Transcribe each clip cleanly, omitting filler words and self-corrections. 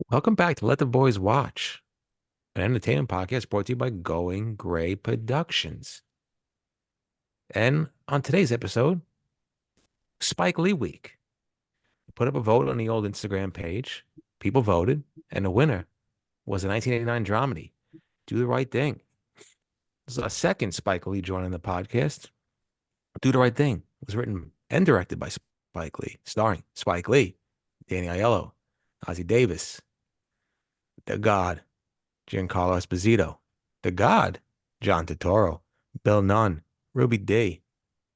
Welcome back to Let the Boys Watch, an entertainment podcast brought to you by Going Gray Productions. And on today's episode, Spike Lee Week. We put up a vote on the old Instagram page. People voted, and the winner was a 1989 dramedy, Do the Right Thing. This is our second Spike Lee joining the podcast. Do the Right Thing was written and directed by Spike Lee, starring Spike Lee, Danny Aiello, Ozzie Davis, The God, Giancarlo Esposito, The God, John Turturro, Bill Nunn, Ruby D,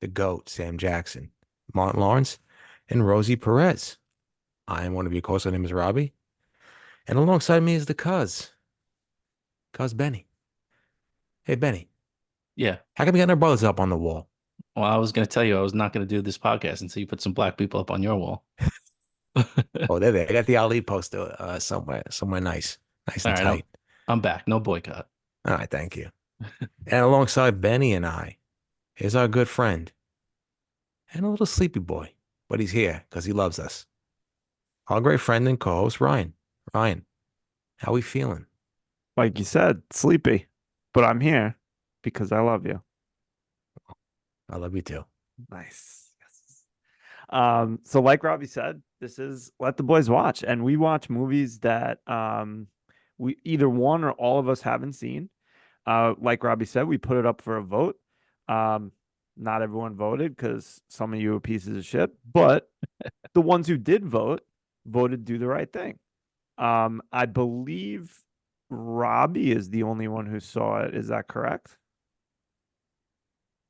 The Goat, Sam Jackson, Martin Lawrence, and Rosie Perez. I am one of your hosts. My name is Robbie. And alongside me is the Cuz Benny. Hey, Benny, Yeah. how come we got our brothers up on the wall? Well, I was going to tell you I was not going to do this podcast until you put some black people up on your wall. All Oh, they're there. I got the Ali poster somewhere nice and right, tight. I'm back. No boycott. All right, thank you. And alongside Benny and I is our good friend and a little sleepy boy, but he's here because he loves us. Our great friend and co-host Ryan. Ryan, how we feeling? Like you said, sleepy, but I'm here because I love you. I love you too. Nice. Yes. So like Robbie said, this is Let the Boys Watch, and we watch movies that we either one or all of us haven't seen. Like Robbie said, we put it up for a vote. Um, Not everyone voted because some of you are pieces of shit, but the ones who did vote voted Do the Right Thing. I believe Robbie is the only one who saw it. Is that correct?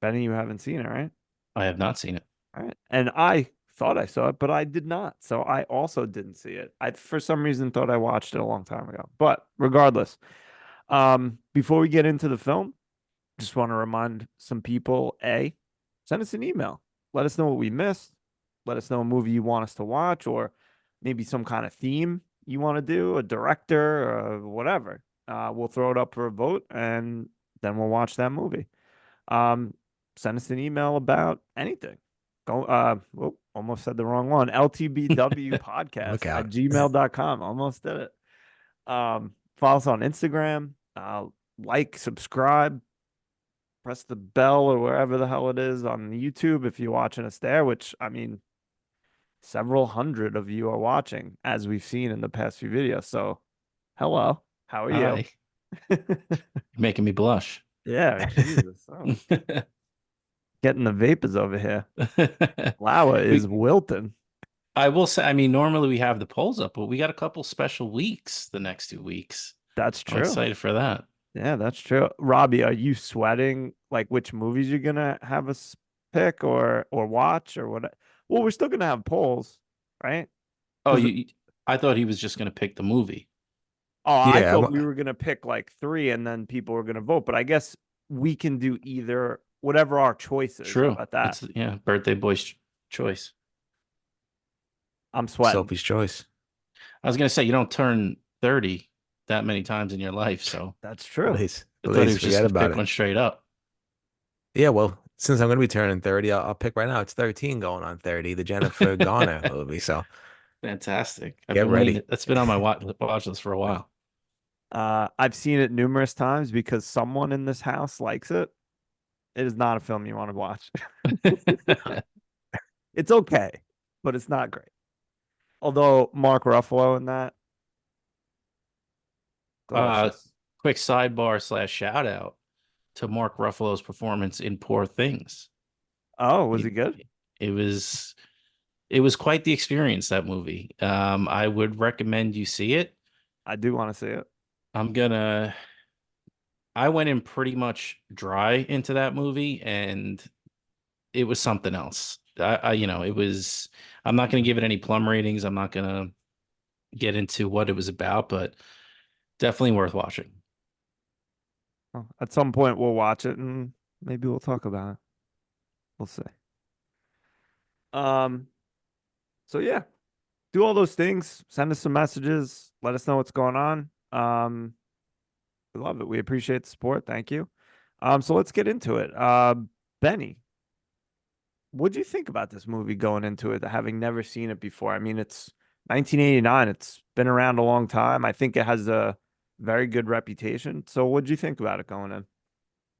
Benny, you haven't seen it, right? I have not seen it. All right. And I thought I saw it, but I did not. So I also didn't see it. I, for some reason, thought I watched it a long time ago. But regardless, before we get into the film, just want to remind some people, send us an email. Let us know what we missed. Let us know a movie you want us to watch, or maybe some kind of theme you want to do, a director, or whatever. We'll throw it up for a vote, and then we'll watch that movie. Um, Send us an email about anything. Go, almost said the wrong one. LTBW Look podcast at out. gmail.com. Almost did it. Follow us on Instagram. Like, subscribe, press the bell or wherever the hell it is on YouTube if you're watching us there, which I mean, several hundred of you are watching as we've seen in the past few videos. So, hello, how are you? Hi. Making me blush. Yeah, Jesus. Oh, getting the vapors over here. Flower is we wilting. I will say, I mean, normally we have the polls up, but we got a couple special weeks the next 2 weeks. That's I'm true. excited for that. Yeah, that's true. Robbie, are you sweating like which movies you're gonna have us pick or watch or what? Well, we're still gonna have polls, right? Oh, Because I thought he was just going to pick the movie. I Yeah, thought we were gonna pick like three and then people were gonna vote, but I guess we can do either whatever our choice is. How True. about that? It's, yeah, birthday boy's choice. I'm sweating. Sophie's choice. I was going to say, you don't turn 30 that many times in your life. So That's true. I thought he was just Forget going to about pick it. one straight up. Yeah, well, since I'm going to be turning 30, I'll pick right now. It's 13 going on 30, the Jennifer Garner movie. So Fantastic. I've get been waiting. ready. That's been on my watch list for a while. I've seen it numerous times because someone in this house likes it. It is not a film you want to watch. It's okay, but it's not great. Although Mark Ruffalo in that, uh, delicious. Quick sidebar slash shout out to Mark Ruffalo's performance in Poor Things. Oh, was It, he good? it was it was quite the experience, that movie. I would recommend you see it. I do want to see it. I'm gonna I went in pretty much dry into that movie, and it was something else. It was. I'm not going to give it any plum ratings. I'm not going to get into what it was about, but definitely worth watching. Well, at some point, we'll watch it and maybe we'll talk about it. We'll see. Um. So yeah, do all those things. Send us some messages. Let us know what's going on. We love it. We appreciate the support. Thank you. So let's get into it. Benny, what'd you think about this movie going into it, having never seen it before? I mean, it's 1989. It's been around a long time. I think it has a very good reputation. So what'd you think about it going in?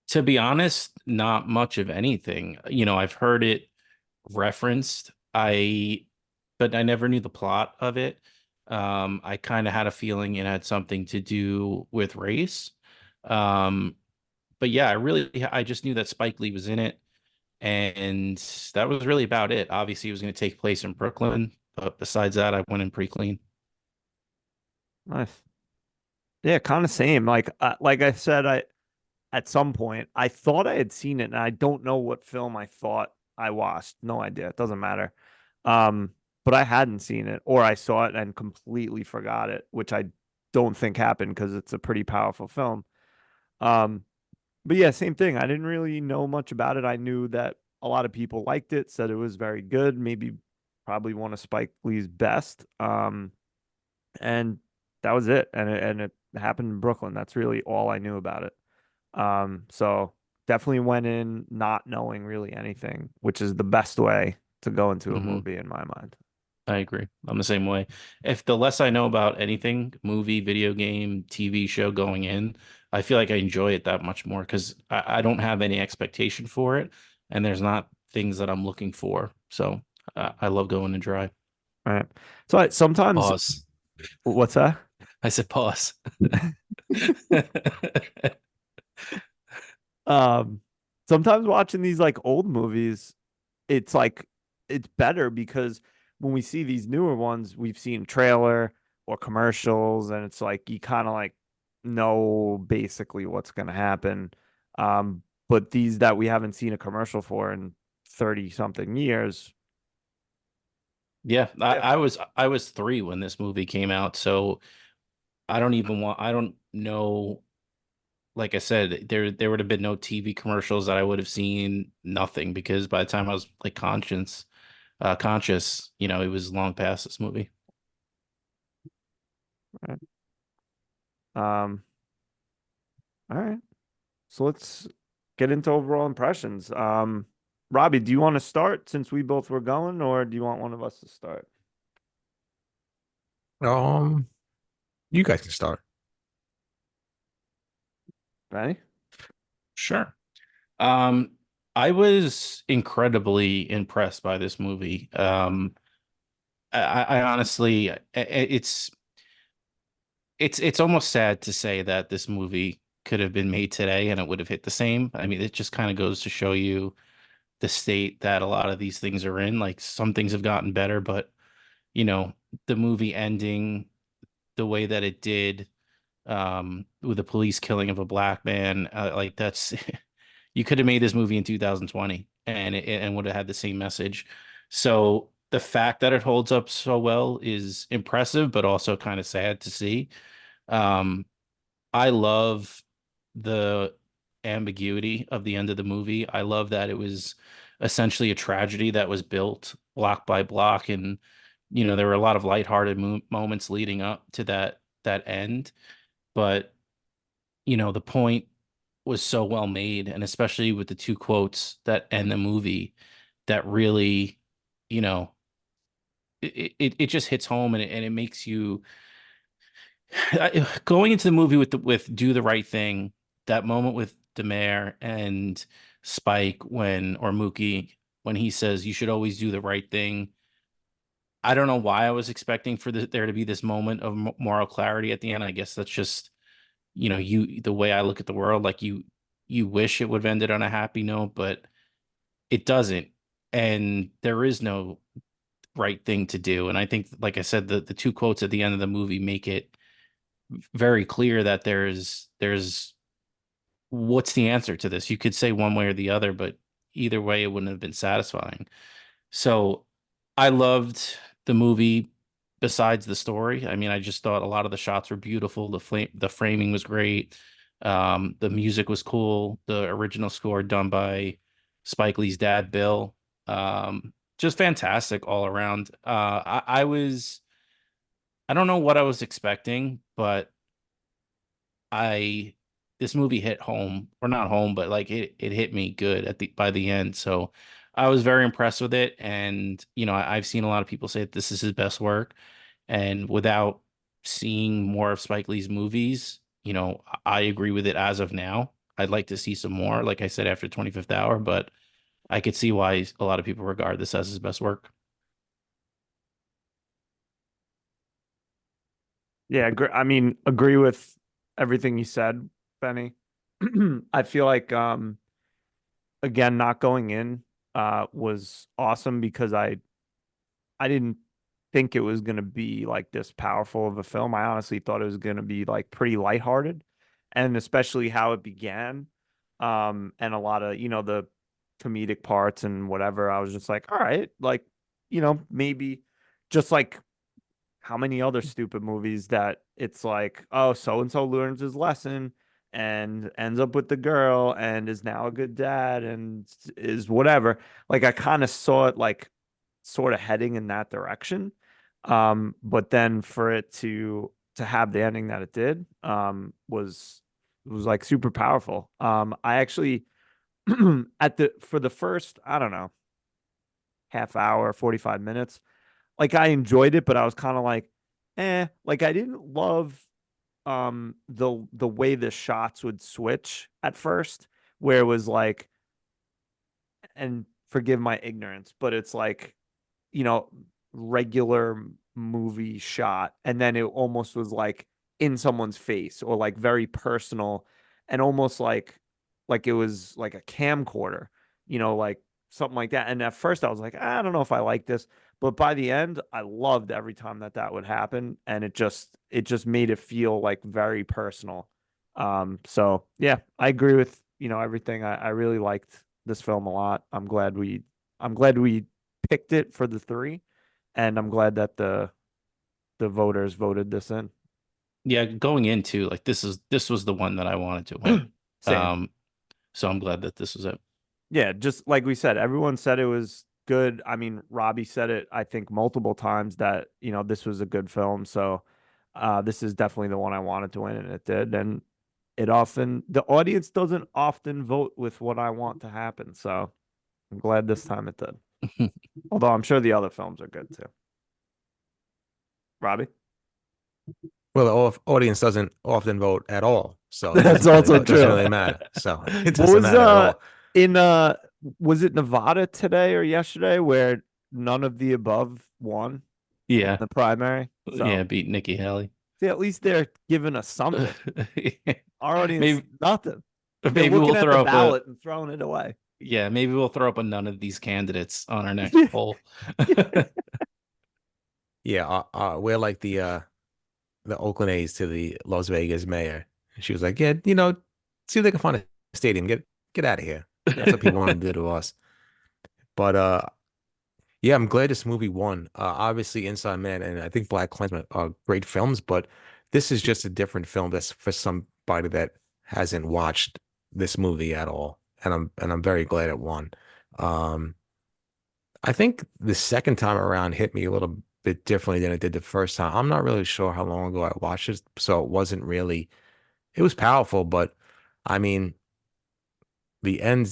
To be honest, not much of anything. I've heard it referenced. But I never knew the plot of it. I kind of had a feeling it had something to do with race. Um, but yeah, I just knew that Spike Lee was in it, and that was really about it. Obviously, it was going to take place in Brooklyn, but besides that, I went in pretty clean. Nice. Yeah, kind of same. Like I said, I at some point I thought I had seen it, and I don't know what film I thought I watched. No idea. It doesn't matter. But I hadn't seen it, or I saw it and completely forgot it, which I don't think happened because it's a pretty powerful film. Um, but yeah, same thing. I didn't really know much about it. I knew that a lot of people liked it, said it was very good, maybe probably one of Spike Lee's best. And that was it. And it happened in Brooklyn. That's really all I knew about it. So definitely went in not knowing really anything, which is the best way to go into a Hmm. movie in my mind. I agree. I'm the same way. If the less I know about anything, movie, video game, TV show going in, I feel like I enjoy it that much more because I don't have any expectation for it, and there's not things that I'm looking for. So I love going and dry. All right. So sometimes, Pause. what's that? I said pause. Um, Sometimes watching these like old movies, it's like it's better because when we see these newer ones, we've seen trailer or commercials, and it's like you kind of like know basically what's gonna happen. But these that we haven't seen a commercial for in 30 something years. Yeah, Yeah. I was 3 when this movie came out, so I don't know. Like I said, there would have been no TV commercials that I would have seen, nothing, because by the time I was like conscious, it was long past this movie. Right. Um, all right. So let's get into overall impressions. Robbie, do you want to start since we both were going, or do you want one of us to start? Um, you guys can start. Benny? Sure. Um, I was incredibly impressed by this movie. I honestly, it's almost sad to say that this movie could have been made today and it would have hit the same. I mean, it just kind of goes to show you the state that a lot of these things are in. Like some things have gotten better, but you know, the movie ending the way that it did, with the police killing of a black man, like that's you could have made this movie in 2020 and and would have had the same message. So the fact that it holds up so well is impressive, but also kind of sad to see. Um, I love the ambiguity of the end of the movie. I love that it was essentially a tragedy that was built block by block, and there were a lot of lighthearted moments leading up to that end. But the point was so well made, and especially with the two quotes that end the movie, that really, you know, it just hits home, and it makes you going into the movie with do the right thing. That moment with Demare and Spike or Mookie, when he says you should always do the right thing. I don't know why I was expecting for there to be this moment of moral clarity at the end. I guess that's just the way I look at the world. Like you wish it would have ended on a happy note, but it doesn't, and there is no right thing to do. And I think, like I said, the two quotes at the end of the movie make it very clear that there's what's the answer to this. You could say one way or the other, but either way it wouldn't have been satisfying. So I loved the movie besides the story. I mean, I just thought a lot of the shots were beautiful. The framing was great. The music was cool. The original score done by Spike Lee's dad, Bill. Just fantastic all around. I don't know what I was expecting, but I this movie hit home, or not home, but like it hit me good by the end. So I was very impressed with it, and I've seen a lot of people say that this is his best work, and without seeing more of Spike Lee's movies. I agree with it as of now. I'd like to see some more, like I said, after 25th Hour, but I could see why a lot of people regard this as his best work. Yeah, I mean, agree with everything you said, Benny. I feel like again, not going in was awesome because I didn't think it was going to be like this powerful of a film. I honestly thought it was going to be like pretty lighthearted, and especially how it began, and a lot of, the comedic parts and whatever. I was just like, all right, like, maybe just like how many other stupid movies that it's like, oh, so and so learns his lesson and ends up with the girl and is now a good dad and is whatever. Like I kind of saw it like sort of heading in that direction. But then for it to have the ending that it did, was like super powerful. I actually for the first, I don't know, half hour, 45 minutes, like I enjoyed it, but I was kind of like, like I didn't love the way the shots would switch at first, where it was like, and forgive my ignorance, but it's like, you know, regular movie shot, and then it almost was like in someone's face or like very personal, and almost like it was like a camcorder, like something like that. And at first I was like, I don't know if I like this, but by the end, I loved every time that that would happen, and it just made it feel like very personal. So yeah, I agree with everything. I really liked this film a lot. I'm glad we picked it for the three, and I'm glad that the voters voted this in. Yeah, going into like this was the one that I wanted to win. Same. So I'm glad that this was it. Yeah, just like we said, everyone said it was good. I mean, Robbie said it, I think, multiple times that, this was a good film. So this is definitely the one I wanted to win, and it did. And the audience doesn't often vote with what I want to happen. So I'm glad this time it did. Although I'm sure the other films are good too. Robbie? Well, the audience doesn't often vote at all, so That's also it doesn't true. really matter. So it What doesn't was matter at all. in was it Nevada today or yesterday where none of the above won in Yeah. the primary? Yeah, So beat Nikki Haley. see, at least they're giving us something. Our audience, Maybe nothing. They're maybe we'll looking at the throw up a ballot and throwing it away. yeah, maybe we'll throw up a none of these candidates on our next poll. Yeah, we're like the Oakland A's to the Las Vegas mayor. And she was like, "Yeah, see if they can find a stadium. Get out of here." That's what people want to do to us. But yeah, I'm glad this movie won. Obviously, Inside Man and I think Black Klansman are great films, but this is just a different film. That's for somebody that hasn't watched this movie at all, and I'm very glad it won. Um, I think the second time around hit me a little bit differently than it did the first time. I'm not really sure how long ago I watched it, so it wasn't really. It was powerful, but I mean, the end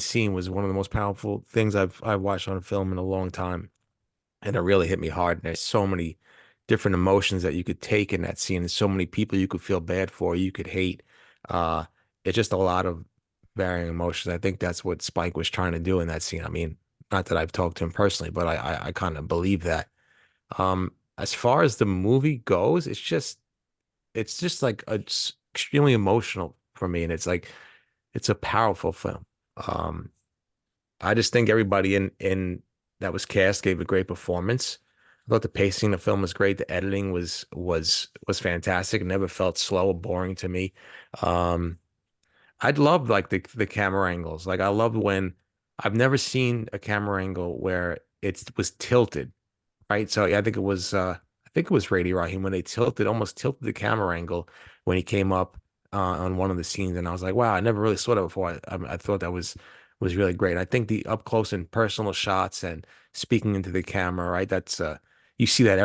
scene was one of the most powerful things I've watched on a film in a long time, and it really hit me hard. And there's so many different emotions that you could take in that scene. There's so many people you could feel bad for, you could hate. Uh, it's just a lot of varying emotions. I think that's what Spike was trying to do in that scene. I mean, not that I've talked to him personally, but I kind of believe that. As far as the movie goes, it's just like extremely emotional for me, and it's like it's a powerful film. Um, I just think everybody in that was cast gave a great performance. I thought the pacing of the film was great. The editing was fantastic. It never felt slow or boring to me. Um, I'd love like the camera angles. Like I love when I've never seen a camera angle where it was tilted, right? So yeah, I think it was Rady Rahim when they almost tilted the camera angle when he came up on one of the scenes, and I was like, wow, I never really saw that before. I thought that was really great. I think the up close and personal shots and speaking into the camera, right? That's you see that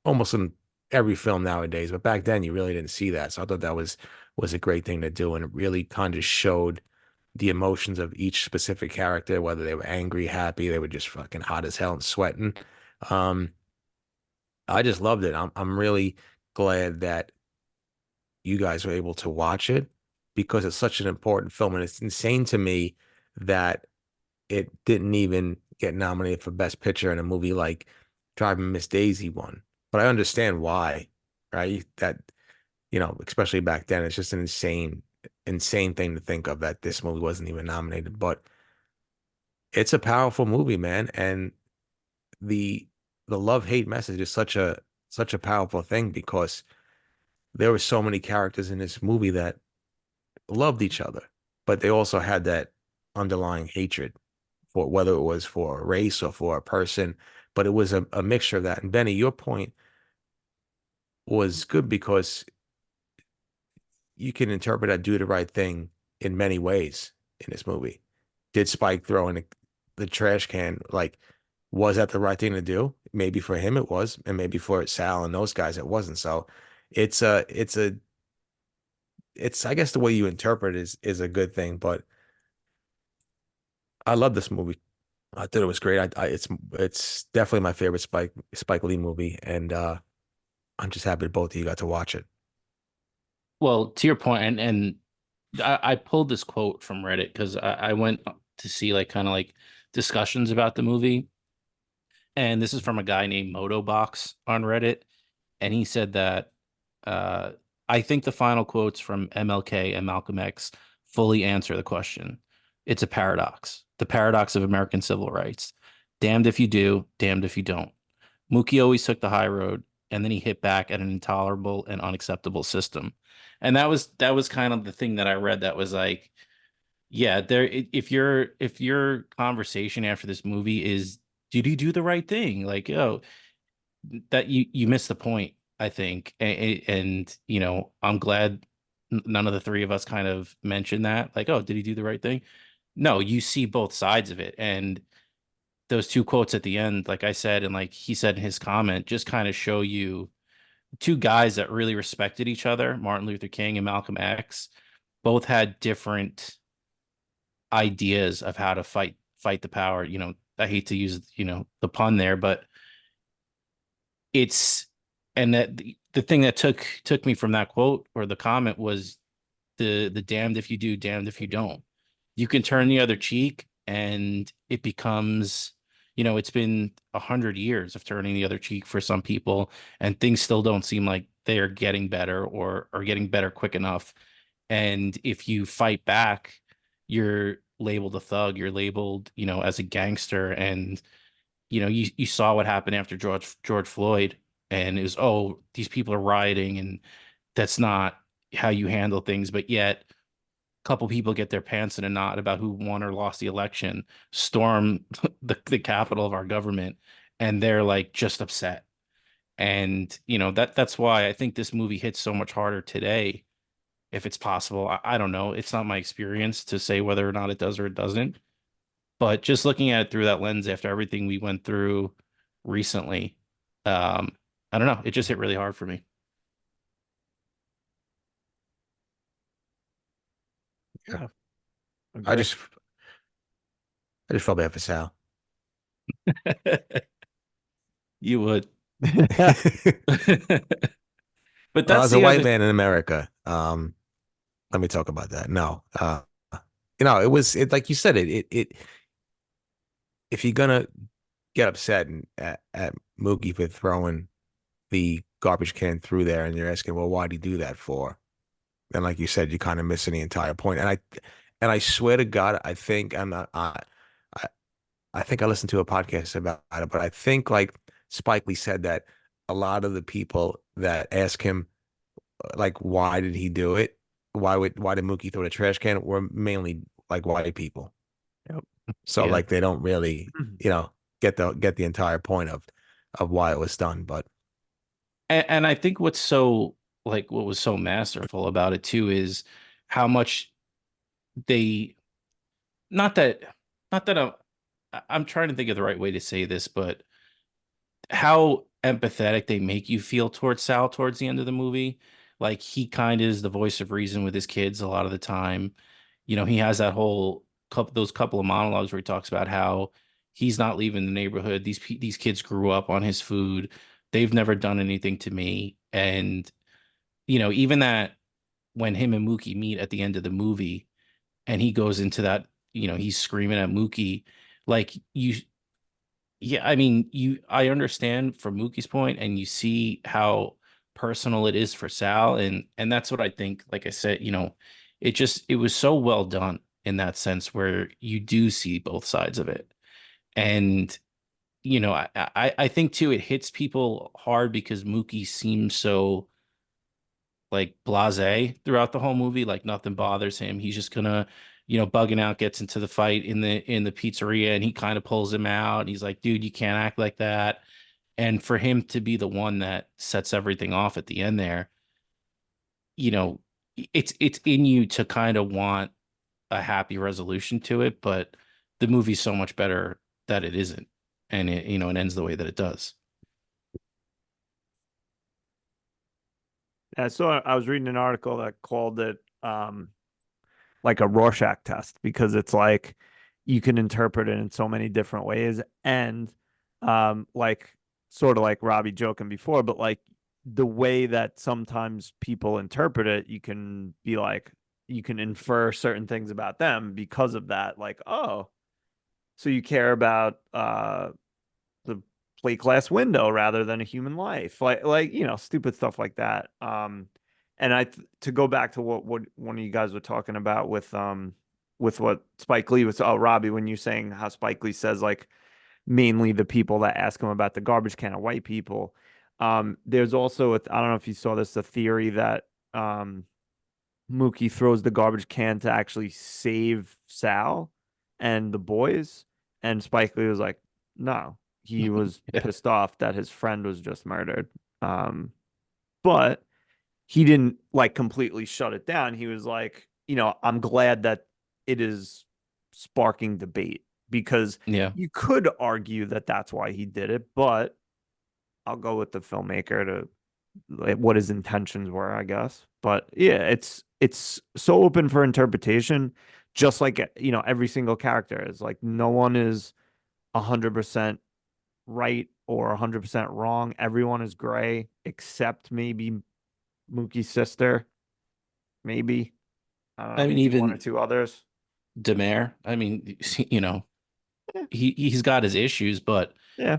almost in every film nowadays, but back then you really didn't see that. So I thought that was a great thing to do, and it really kind of showed the emotions of each specific character, whether they were angry, happy, they were just fucking hot as hell and sweating. Um, I just loved it. I'm really glad that you guys were able to watch it because it's such an important film, and it's insane to me that it didn't even get nominated for Best Picture in a movie like Driving Miss Daisy won. But I understand why, right? That, especially back then, it's just an insane thing to think of that this movie wasn't even nominated. But it's a powerful movie, man, and the the love-hate message is such a powerful thing because there were so many characters in this movie that loved each other, but they also had that underlying hatred for whether it was for a race or for a person, but it was a mixture of that. And Benny, your point was good because you can interpret that do the right thing in many ways in this movie. Did Spike throw in the trash can? Like, was that the right thing to do? Maybe for him it was, and maybe for Sal and those guys it wasn't. So it's I guess the way you interpret it is a good thing, but I love this movie. I thought it was great. It's definitely my favorite Spike Lee movie, and I'm just happy that both of you got to watch it. Well, to your point, and I pulled this quote from Reddit because I went to see like kind of like discussions about the movie, and this is from a guy named Motobox on Reddit, and he said that uh, I think the final quotes from MLK and Malcolm X fully answer the question. It's a paradox, the paradox of American civil rights. Damned if you do, damned if you don't. Mookie always took the high road, and then he hit back at an intolerable and unacceptable system. And that was kind of the thing that I read that was like, yeah, if your conversation after this movie is did he do the right thing? Like, oh, that you missed the point, I think. And I'm glad none of the three of us kind of mentioned that. Like, oh, did he do the right thing? No, you see both sides of it. And those two quotes at the end, like I said, and like he said in his comment, just kind of show you two guys that really respected each other, Martin Luther King and Malcolm X, both had different ideas of how to fight the power. I hate to use, the pun there, but it's and that the thing that took me from that quote or the comment was the damned if you do, damned if you don't. You can turn the other cheek and it becomes, it's been 100 years of turning the other cheek for some people, and things still don't seem like they are getting better or getting better quick enough. And if you fight back, you're labeled a thug, you're labeled, as a gangster. And you saw what happened after George Floyd, and it was, oh, these people are rioting, and that's not how you handle things. But yet, a couple people get their pants in a knot about who won or lost the election, storm the capital of our government, and they're like just upset. And that's why I think this movie hits so much harder today, if it's possible. I don't know. It's not my experience to say whether or not it does or it doesn't. But just looking at it through that lens after everything we went through recently, um, I don't know. It just hit really hard for me. Yeah, I agree. just I just felt bad for Sal. You would. But Well, that's as a the white other. man in America, let me talk about that. No, it like you said if you're gonna get upset at Mookie for throwing the garbage can through there, and you're asking, well, why'd he do that for? And like you said, you're kind of missing the entire point. And I swear to God, I think I'm not. I I think I listened to a podcast about it, but I think like Spike Lee said that a lot of the people that ask him like why did he do it? Why did Mookie throw the trash can? Were mainly like white people. Yep. So Yeah. like they don't really, get the entire point of why it was done. But And I think what was so masterful about it too is how much they not that not that I'm trying to think of the right way to say this, but how empathetic they make you feel towards Sal towards the end of the movie. Like he kind of is the voice of reason with his kids a lot of the time. He has that whole couple of monologues where he talks about how he's not leaving the neighborhood. These kids grew up on his food. They've never done anything to me. And, even that when him and Mookie meet at the end of the movie and he goes into that, he's screaming at Mookie, like yeah, I mean, I understand from Mookie's point, and you see how personal it is for Sal, and that's what I think. Like I said, it was so well done in that sense where you do see both sides of it. And I think too it hits people hard because Mookie seems so like blasé throughout the whole movie, like nothing bothers him. He's just gonna, bugging out, gets into the fight in the pizzeria, and he kind of pulls him out. And he's like, dude, you can't act like that. And for him to be the one that sets everything off at the end there, you know, it's in you to kind of want a happy resolution to it, but the movie's so much better that it isn't. And it ends the way that it does. Yeah, so I was reading an article that called it like a Rorschach test because it's like you can interpret it in so many different ways and like sort of like Robbie joking before, but like the way that sometimes people interpret it, you can be like you can infer certain things about them because of that. Like, oh, so you care about the plate glass window rather than a human life, like stupid stuff like that. And to go back to what one of you guys were talking about with what Spike Lee was. Oh, Robbie, when you're saying how Spike Lee says like mainly the people that ask him about the garbage can are white people. There's also I don't know if you saw this, a theory that Mookie throws the garbage can to actually save Sal and the boys. And Spike Lee was like, no, he was Yeah. pissed off that his friend was just murdered. But he didn't like completely shut it down. He was like, I'm glad that it is sparking debate because Yeah. you could argue that that's why he did it, but I'll go with the filmmaker to like, what his intentions were, I guess. But yeah, it's so open for interpretation, just like every single character is like no one is 100% right or 100% wrong. Everyone is gray except maybe Mookie's sister, maybe. I don't know, I mean, maybe one or even two others. Demare, I mean, Yeah, he's got his issues, but yeah,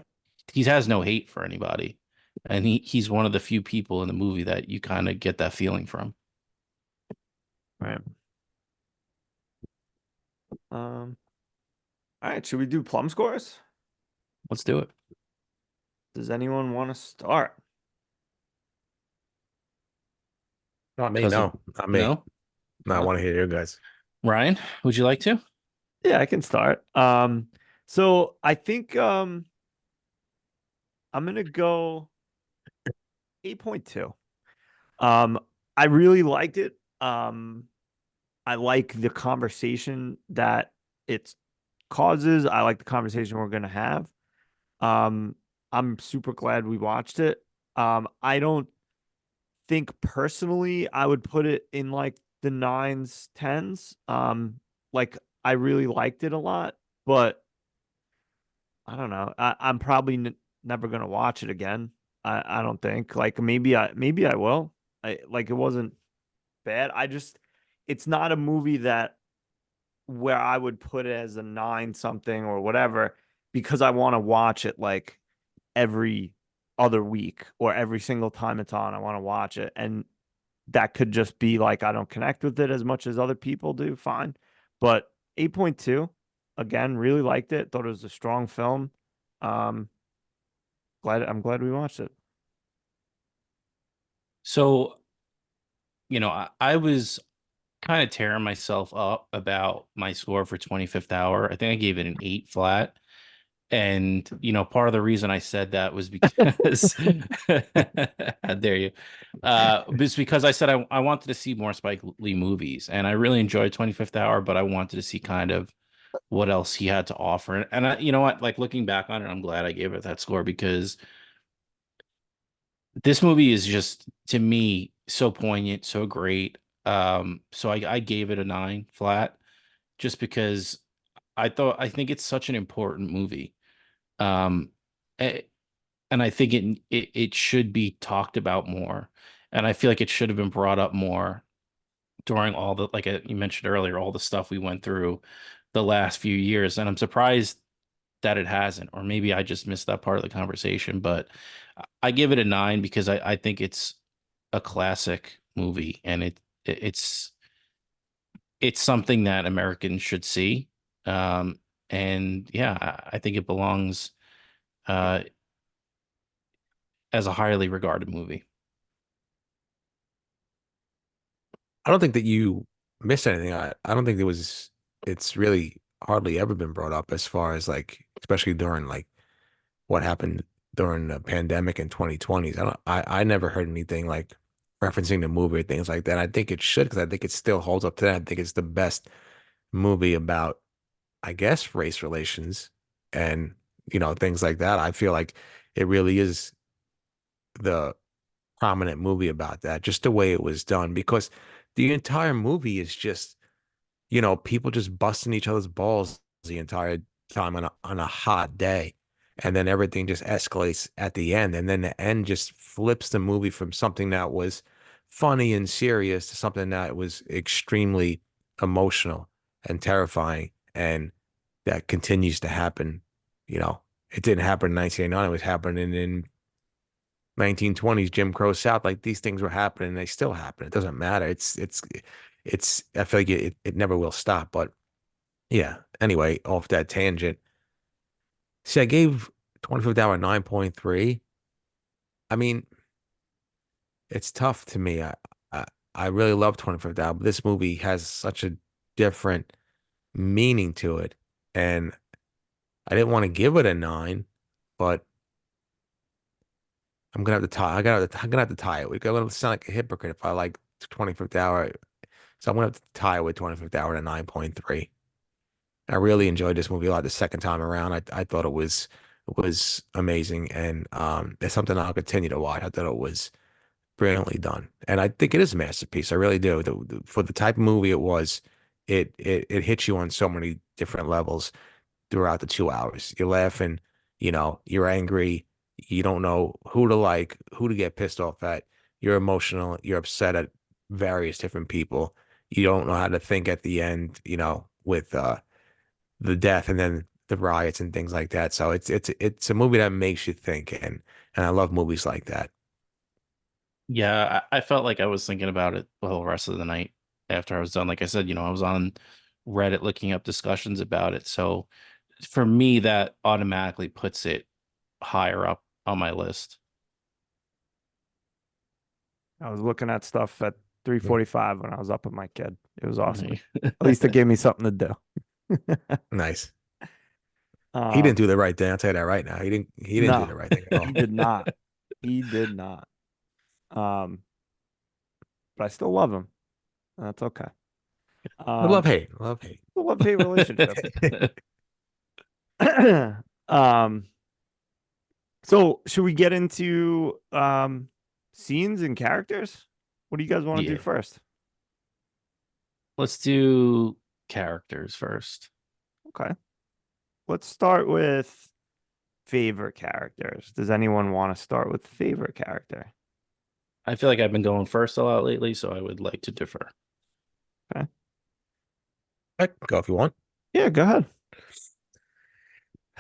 he has no hate for anybody. And he's one of the few people in the movie that you kind of get that feeling from. right. Um, all right, should we do plum scores? Let's do it. Does anyone want to start? Not me. Because No, not me. no, No, I want to hear you guys. Ryan, would you like to? Yeah, I can start. So I think I'm gonna go 8.2. Um, I really liked it. I like the conversation that it causes. I like the conversation we're gonna have. Um, I'm super glad we watched it. I don't think personally I would put it in like the nines, tens. Like I really liked it a lot, but I don't know. I'm probably never gonna watch it again. I don't think. Like maybe I will. I like it wasn't bad. It's not a movie that where I would put it as a nine something or whatever because I want to watch it like every other week or every single time it's on. I want to watch it. And that could just be like I don't connect with it as much as other people do. Fine. But 8.2, again, really liked it. Thought it was a strong film. Um, I'm glad we watched it. So, I was kind of tearing myself up about my score for 25th Hour. I think I gave it an 8 flat. And, part of the reason I said that was because, how dare you? Was because I said I wanted to see more Spike Lee movies. And I really enjoyed 25th Hour, but I wanted to see kind of what else he had to offer. And you know what? Like looking back on it, I'm glad I gave it that score because this movie is just, to me, so poignant, so great. So I gave it a 9 flat just because I think it's such an important movie. Um, eh, and I think it should be talked about more. And I feel like it should have been brought up more during all the, like you mentioned earlier, all the stuff we went through the last few years. And I'm surprised that it hasn't, or maybe I just missed that part of the conversation. But I give it a 9 because I think it's a classic movie, and it's it's something that Americans should see. Um, and yeah, I think it belongs uh, as a highly regarded movie. I don't think that you missed anything. I don't think there was, it's really hardly ever been brought up as far as like, especially during like what happened during the pandemic in 2020s. I never heard anything like referencing the movie or things like that. I think it should, because I think it still holds up today. I think it's the best movie about, I guess, race relations and, things like that. I feel like it really is the prominent movie about that, just the way it was done, because the entire movie is just, people just busting each other's balls the entire time on a hot day. And then everything just escalates at the end. And then the end just flips the movie from something that was funny and serious to something that was extremely emotional and terrifying. And that continues to happen. It didn't happen in 1989. It was happening in 1920s Jim Crow South. Like these things were happening, they still happen. It doesn't matter. It's I feel like it never will stop. But yeah, anyway, off that tangent. See, I gave 25th Hour 9.3. I mean, it's tough to me. I, I really love 25th Hour, but this movie has such a different meaning to it. And I didn't want to give it a 9, but I'm gonna have to tie. I'm gonna have to tie it. We're gonna sound like a hypocrite if I like 25th Hour. So I'm gonna have to tie it with 25th Hour at a 9.3. I really enjoyed this movie a lot the second time around. I thought it was amazing, and it's something I'll continue to watch. I thought it was brilliantly done, and I think it is a masterpiece. I really do. For the type of movie it was, it hits you on so many different levels throughout the 2 hours. You're laughing, you're angry, you don't know who to like, who to get pissed off at. You're emotional, you're upset at various different people. You don't know how to think at the end, with the death and then the riots and things like that. So it's a movie that makes you think, and I love movies like that. Yeah, I felt like I was thinking about it the whole rest of the night after I was done. Like I said, I was on Reddit looking up discussions about it. So for me, that automatically puts it higher up on my list. I was looking at stuff at Mm. 3:45 when I was up with my kid. It was awesome. Right. At least it gave me something to do. Nice. He didn't Um, do the right thing. I'll tell you that right now. He didn't do no, the right thing at he all. did not. He did not. Um, but I still love him. That's okay. But love Um, hate. Love hate. a love-hate relationship. Um, so should we get into scenes and characters? What do you guys want to do Yeah. first? Let's do characters first. Okay. Let's start with favorite characters. Does anyone want to start with favorite character? I feel like I've been going first a lot lately, so I would like to differ. Okay. Go if you want. Yeah, go ahead.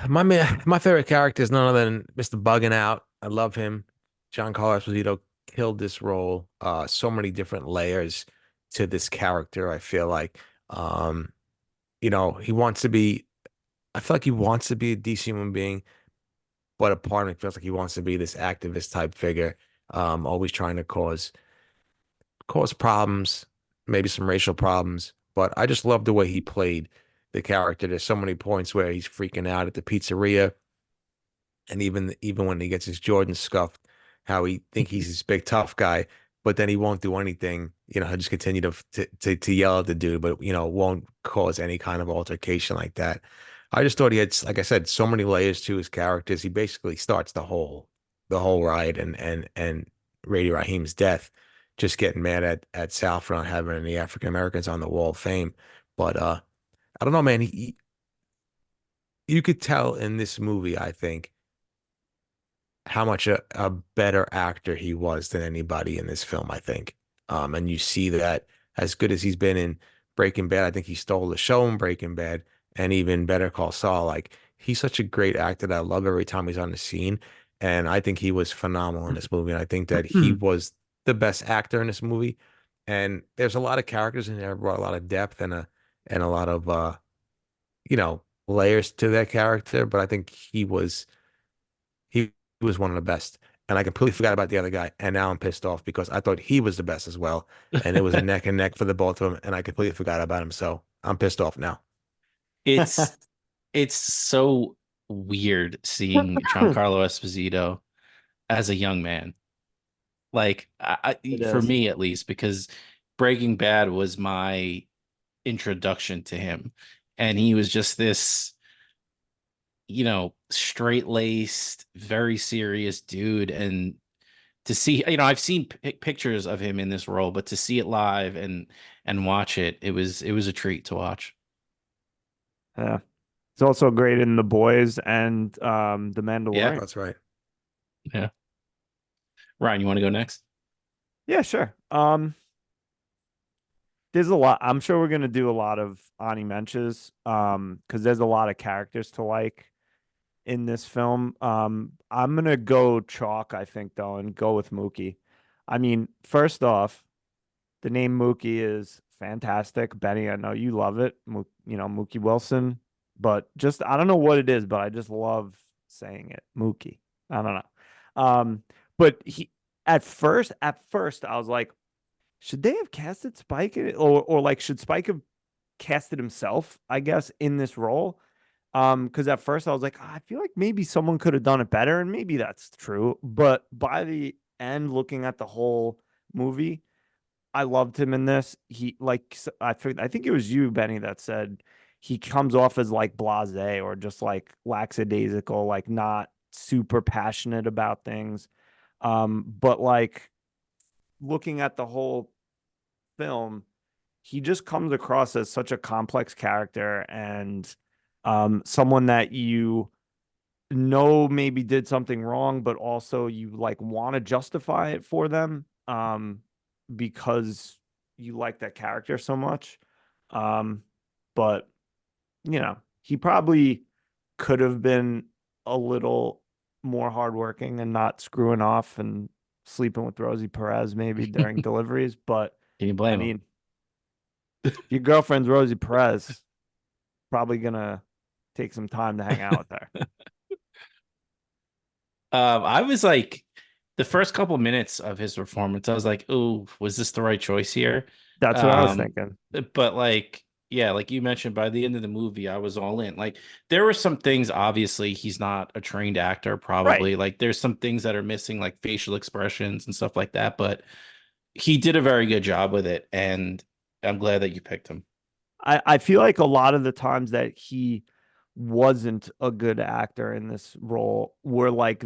My favorite character is none other than Mr. Bugging Out. I love him. Giancarlo Esposito killed this role. So many different layers to this character. I feel like, he wants to be. I feel like he wants to be a decent human being, but a part of me feels like he wants to be this activist type figure, always trying to cause problems, maybe some racial problems. But I just love the way he played the character. There's so many points where he's freaking out at the pizzeria, and even when he gets his Jordan scuffed, how he think he's this big tough guy, but then he won't do anything. He'll just continue to yell at the dude, but won't cause any kind of altercation like that. I just thought he had, like I said, so many layers to his characters. He basically starts the whole riot and Rady Raheem's death, just getting mad at Sal for not having any African Americans on the Wall of Fame. But I don't know, man. You could tell in this movie, I think, how much a better actor he was than anybody in this film, I think. And you see that as good as he's been in Breaking Bad, I think he stole the show in Breaking Bad and even Better Call Saul. Like he's such a great actor that I love every time he's on the scene. And I think he was phenomenal in this movie. And I think that he was the best actor in this movie. And there's a lot of characters in there, brought a lot of depth and a lot of layers to that character. But I think he was one of the best. And I completely forgot about the other guy. And now I'm pissed off because I thought he was the best as well. And it was a neck and neck for the both of them. And I completely forgot about him. So I'm pissed off now. It's it's so weird seeing Giancarlo Esposito as a young man. Like It for is. me at least, because Breaking Bad was my introduction to him. And he was just this, straight-laced, very serious dude. And to see, I've seen pictures of him in this role, but to see it live and watch it, it was a treat to watch. Yeah. It's also great in The Boys and The Yeah, Mandalorian. That's right. yeah. Ryan, you want to go next? Yeah, sure. There's a lot. I'm sure we're gonna do a lot of Ani Menches, because there's a lot of characters to like in this film. I'm gonna go chalk, I think, though, and go with Mookie. I mean, first off, the name Mookie is fantastic. Benny, I know you love it. Mookie Wilson, but just I don't know what it is, but I just love saying it. Mookie. I don't know. But he at first I was like, should they have casted Spike in it? Or like should Spike have casted himself, I guess, in this role? Because at first I was like, I feel like maybe someone could have done it better, and maybe that's true. But by the end, looking at the whole movie, I loved him in this. I think it was you, Benny, that said he comes off as like blasé or just like lackadaisical, like not super passionate about things. But like looking at the whole film, he just comes across as such a complex character and someone that you know maybe did something wrong, but also you like want to justify it for them because you like that character so much. Um, but he probably could have been a little more hardworking and not screwing off and sleeping with Rosie Perez maybe during deliveries. But Can you I blame him? mean, if your girlfriend's Rosie Perez, probably gonna take some time to hang out with her. I was like, the first couple minutes of his performance, I was like, "Oh, was this the right choice here?" That's what I was Um, thinking. but like, yeah, like you mentioned, by the end of the movie, I was all in. Like, there were some things, obviously, he's not a trained actor, Right. probably. Like, there's some things that are missing, like facial expressions and stuff like that. But he did a very good job with it, and I'm glad that you picked him. I feel like a lot of the times that he wasn't a good actor in this role were like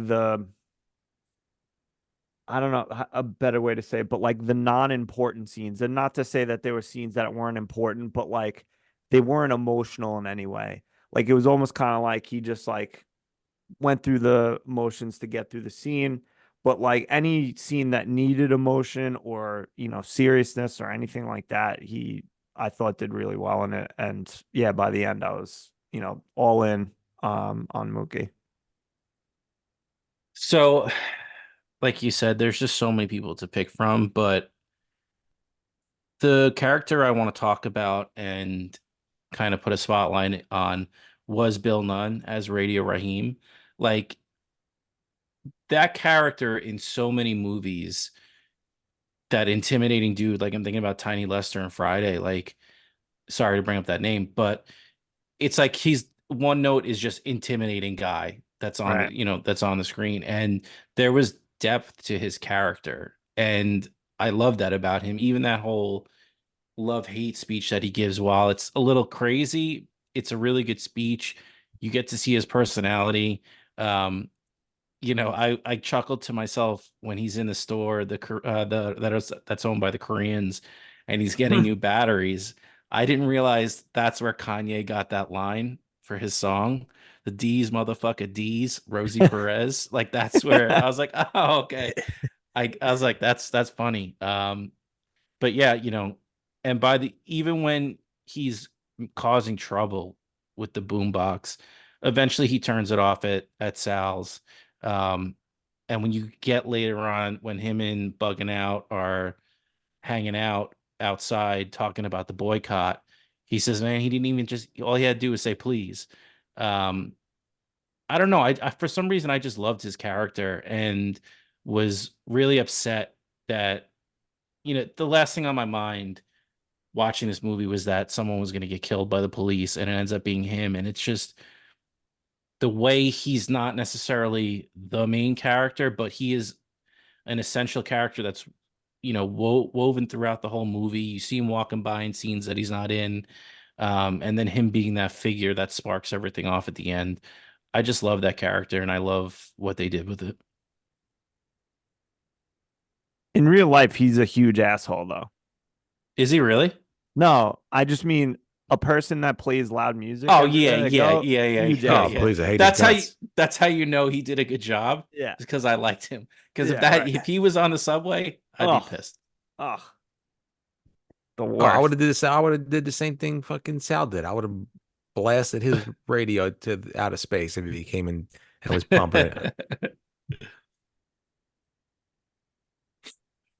I don't know a better way to say it, but like the non-important scenes. And not to say that there were scenes that weren't important, but like they weren't emotional in any way. Like it was almost kind of like he just like went through the motions to get through the scene. But like any scene that needed emotion or, seriousness or anything like that, I thought did really well in it. And yeah, by the end I was, all in on Mookie. So, like you said, there's just so many people to pick from, but the character I want to talk about and kind of put a spotlight on was Bill Nunn as Radio Raheem. Like that character in so many movies, that intimidating dude. Like I'm thinking about Tiny Lester and Friday. Like, sorry to bring up that name, but it's like he's one note is just intimidating guy that's on Right. that's on the screen. And there was depth to his character. And I love that about him. Even that whole love hate speech that he gives, while it's a little crazy, it's a really good speech. You get to see his personality. I chuckled to myself when he's in the store, that's owned by the Koreans, and he's getting new batteries. I didn't realize that's where Kanye got that line for his song, the D's motherfucker D's, Rosie Perez. Like that's where I was like, oh, okay. I was like, that's funny. But yeah, and by the even when he's causing trouble with the boombox, eventually he turns it off at Sal's. Um, and when you get later on, when him and Bugging Out are hanging out outside talking about the boycott, he says, "Man, he didn't even just all he had to do was say please." Um, I don't know. I for some reason I just loved his character and was really upset that the last thing on my mind watching this movie was that someone was going to get killed by the police, and it ends up being him. And it's just the way he's not necessarily the main character, but he is an essential character that's woven throughout the whole movie. You see him walking by in scenes that he's not in, and then him being that figure that sparks everything off at the end. I just love that character, and I love what they did with it. In real life, he's a huge asshole, though. Is he really? No, I just mean a person that plays loud music. Oh yeah, everywhere they yeah, go, yeah, yeah, huge yeah, Oh, asshole. yeah. please, I hate his That's how you. guts. That's how you know he did a good job. Yeah. Because I liked him. Because Yeah, right. if he was on the subway, I'd Ugh. be pissed. Ugh. The Oh, I would worst. have did this. I would have did the same thing fucking Sal did. I would have blasted his radio to outer space if he came in and was pumping it.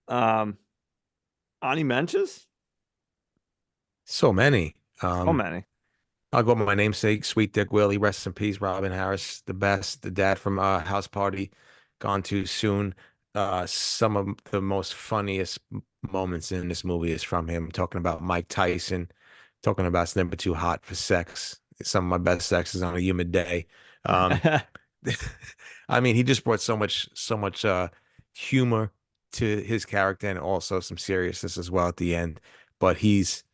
Ani Menches? So many. So many. I'll go with my namesake, Sweet Dick Willie. Rest in peace, Robin Harris, the best. The dad from House Party, gone too soon. Some of the most funniest moments in this movie is from him talking about Mike Tyson, talking about it's never too hot for sex. Some of my best sex is on a humid day. Um, I mean, he just brought so much humor to his character and also some seriousness as well at the end. But he's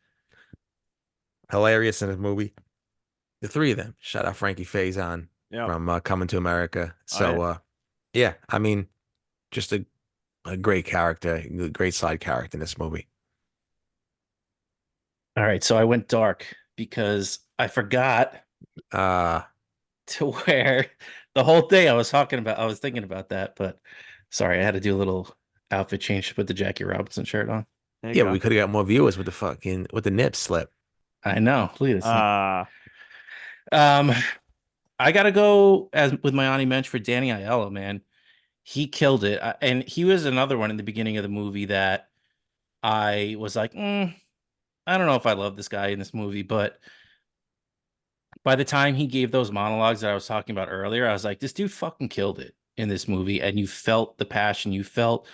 hilarious in his movie. The three of them. Shout out Frankie Faison Yeah. from Coming to America. So, yeah. Yeah, I mean, just a great character, a great side character in this movie. All right, so I went dark because I forgot Uh, to wear the whole thing. I was thinking about that, but sorry, I had to do a little outfit change to put the Jackie Robinson shirt on. There you yeah, go. but we could have got more viewers with the nip slip. I know. Look at this. Uh, Um, I gotta go as with my Ani Mensch for Danny Aiello, man. He killed it. And he was another one in the beginning of the movie that I was like, I don't know if I love this guy in this movie, but by the time he gave those monologues that I was talking about earlier, I was like, this dude fucking killed it in this movie. And you felt the passion. You felt,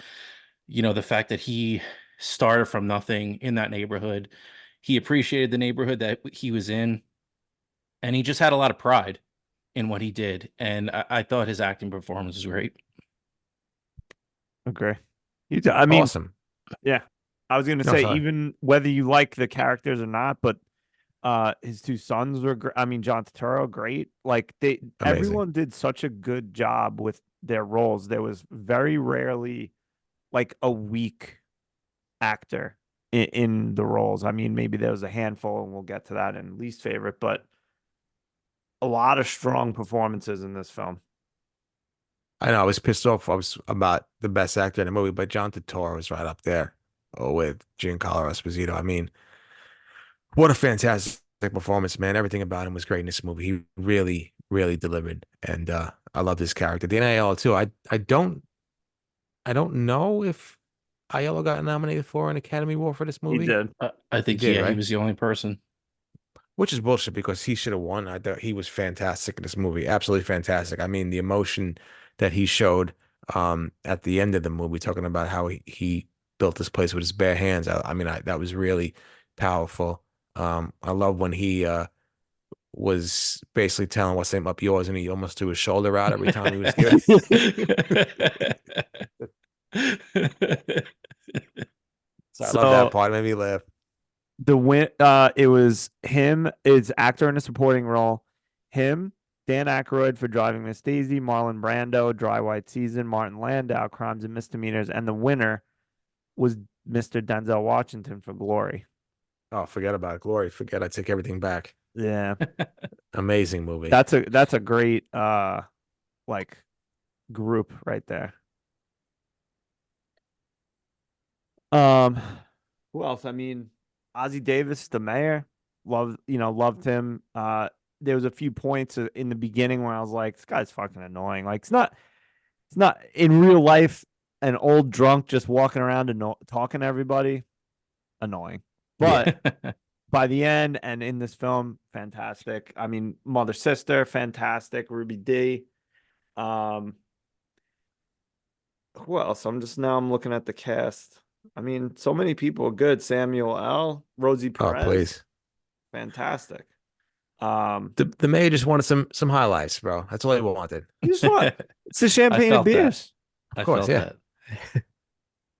the fact that he started from nothing in that neighborhood. He appreciated the neighborhood that he was in. And he just had a lot of pride in what he did. And I thought his acting performance was great. okay. I mean, Awesome. yeah. I was gonna No, say, sorry. even whether you like the characters or not, but his two sons were I mean, John Turturro, great. Like Amazing. everyone did such a good job with their roles. There was very rarely like a weak actor in the roles. I mean, maybe there was a handful, and we'll get to that in least favorite, but a lot of strong performances in this film. I know I was pissed off. I was about the best actor in the movie, but John Turturro was right up there with Giancarlo Esposito. I mean, what a fantastic performance, man. Everything about him was great in this movie. He really, really delivered. And I love his character. Dan Aiello too. I don't know if Aiello got nominated for an Academy Award for this He movie. did. I think, did, he right? was the only person. Which is bullshit because he should have won. I thought he was fantastic in this movie. Absolutely fantastic. I mean, the emotion that he showed at the end of the movie, talking about how he built this place with his bare hands. I mean, that was really powerful. I love when he was basically telling what's name up yours, and he almost threw his shoulder out every time he was doing it. So I love that part. It made me laugh. It was him, his actor in a supporting role, him, Dan Aykroyd for Driving Miss Daisy, Marlon Brando, Dry White Season, Martin Landau, Crimes and Misdemeanors, and the winner was Mr. Denzel Washington for Glory. Oh, forget about it. Glory. Forget. I take everything back. Yeah. Amazing movie. That's a great like group right there. Um, who else? I mean, Ozzie Davis, the mayor, loved him. There was a few points in the beginning where I was like, this guy's fucking annoying. Like, it's not in real life. An old drunk just walking around and talking to everybody, annoying. Yeah. But by the end and in this film, fantastic. I mean, mother sister, fantastic. Ruby D. Um, who else? I'm looking at the cast. I mean, so many people are good. Samuel L. Rosie Oh, Perez, please. fantastic. Um, The mayor just wanted some highlights, bro. That's all he wanted. you just want it's the I champagne and felt that. beers. Of I course, felt yeah.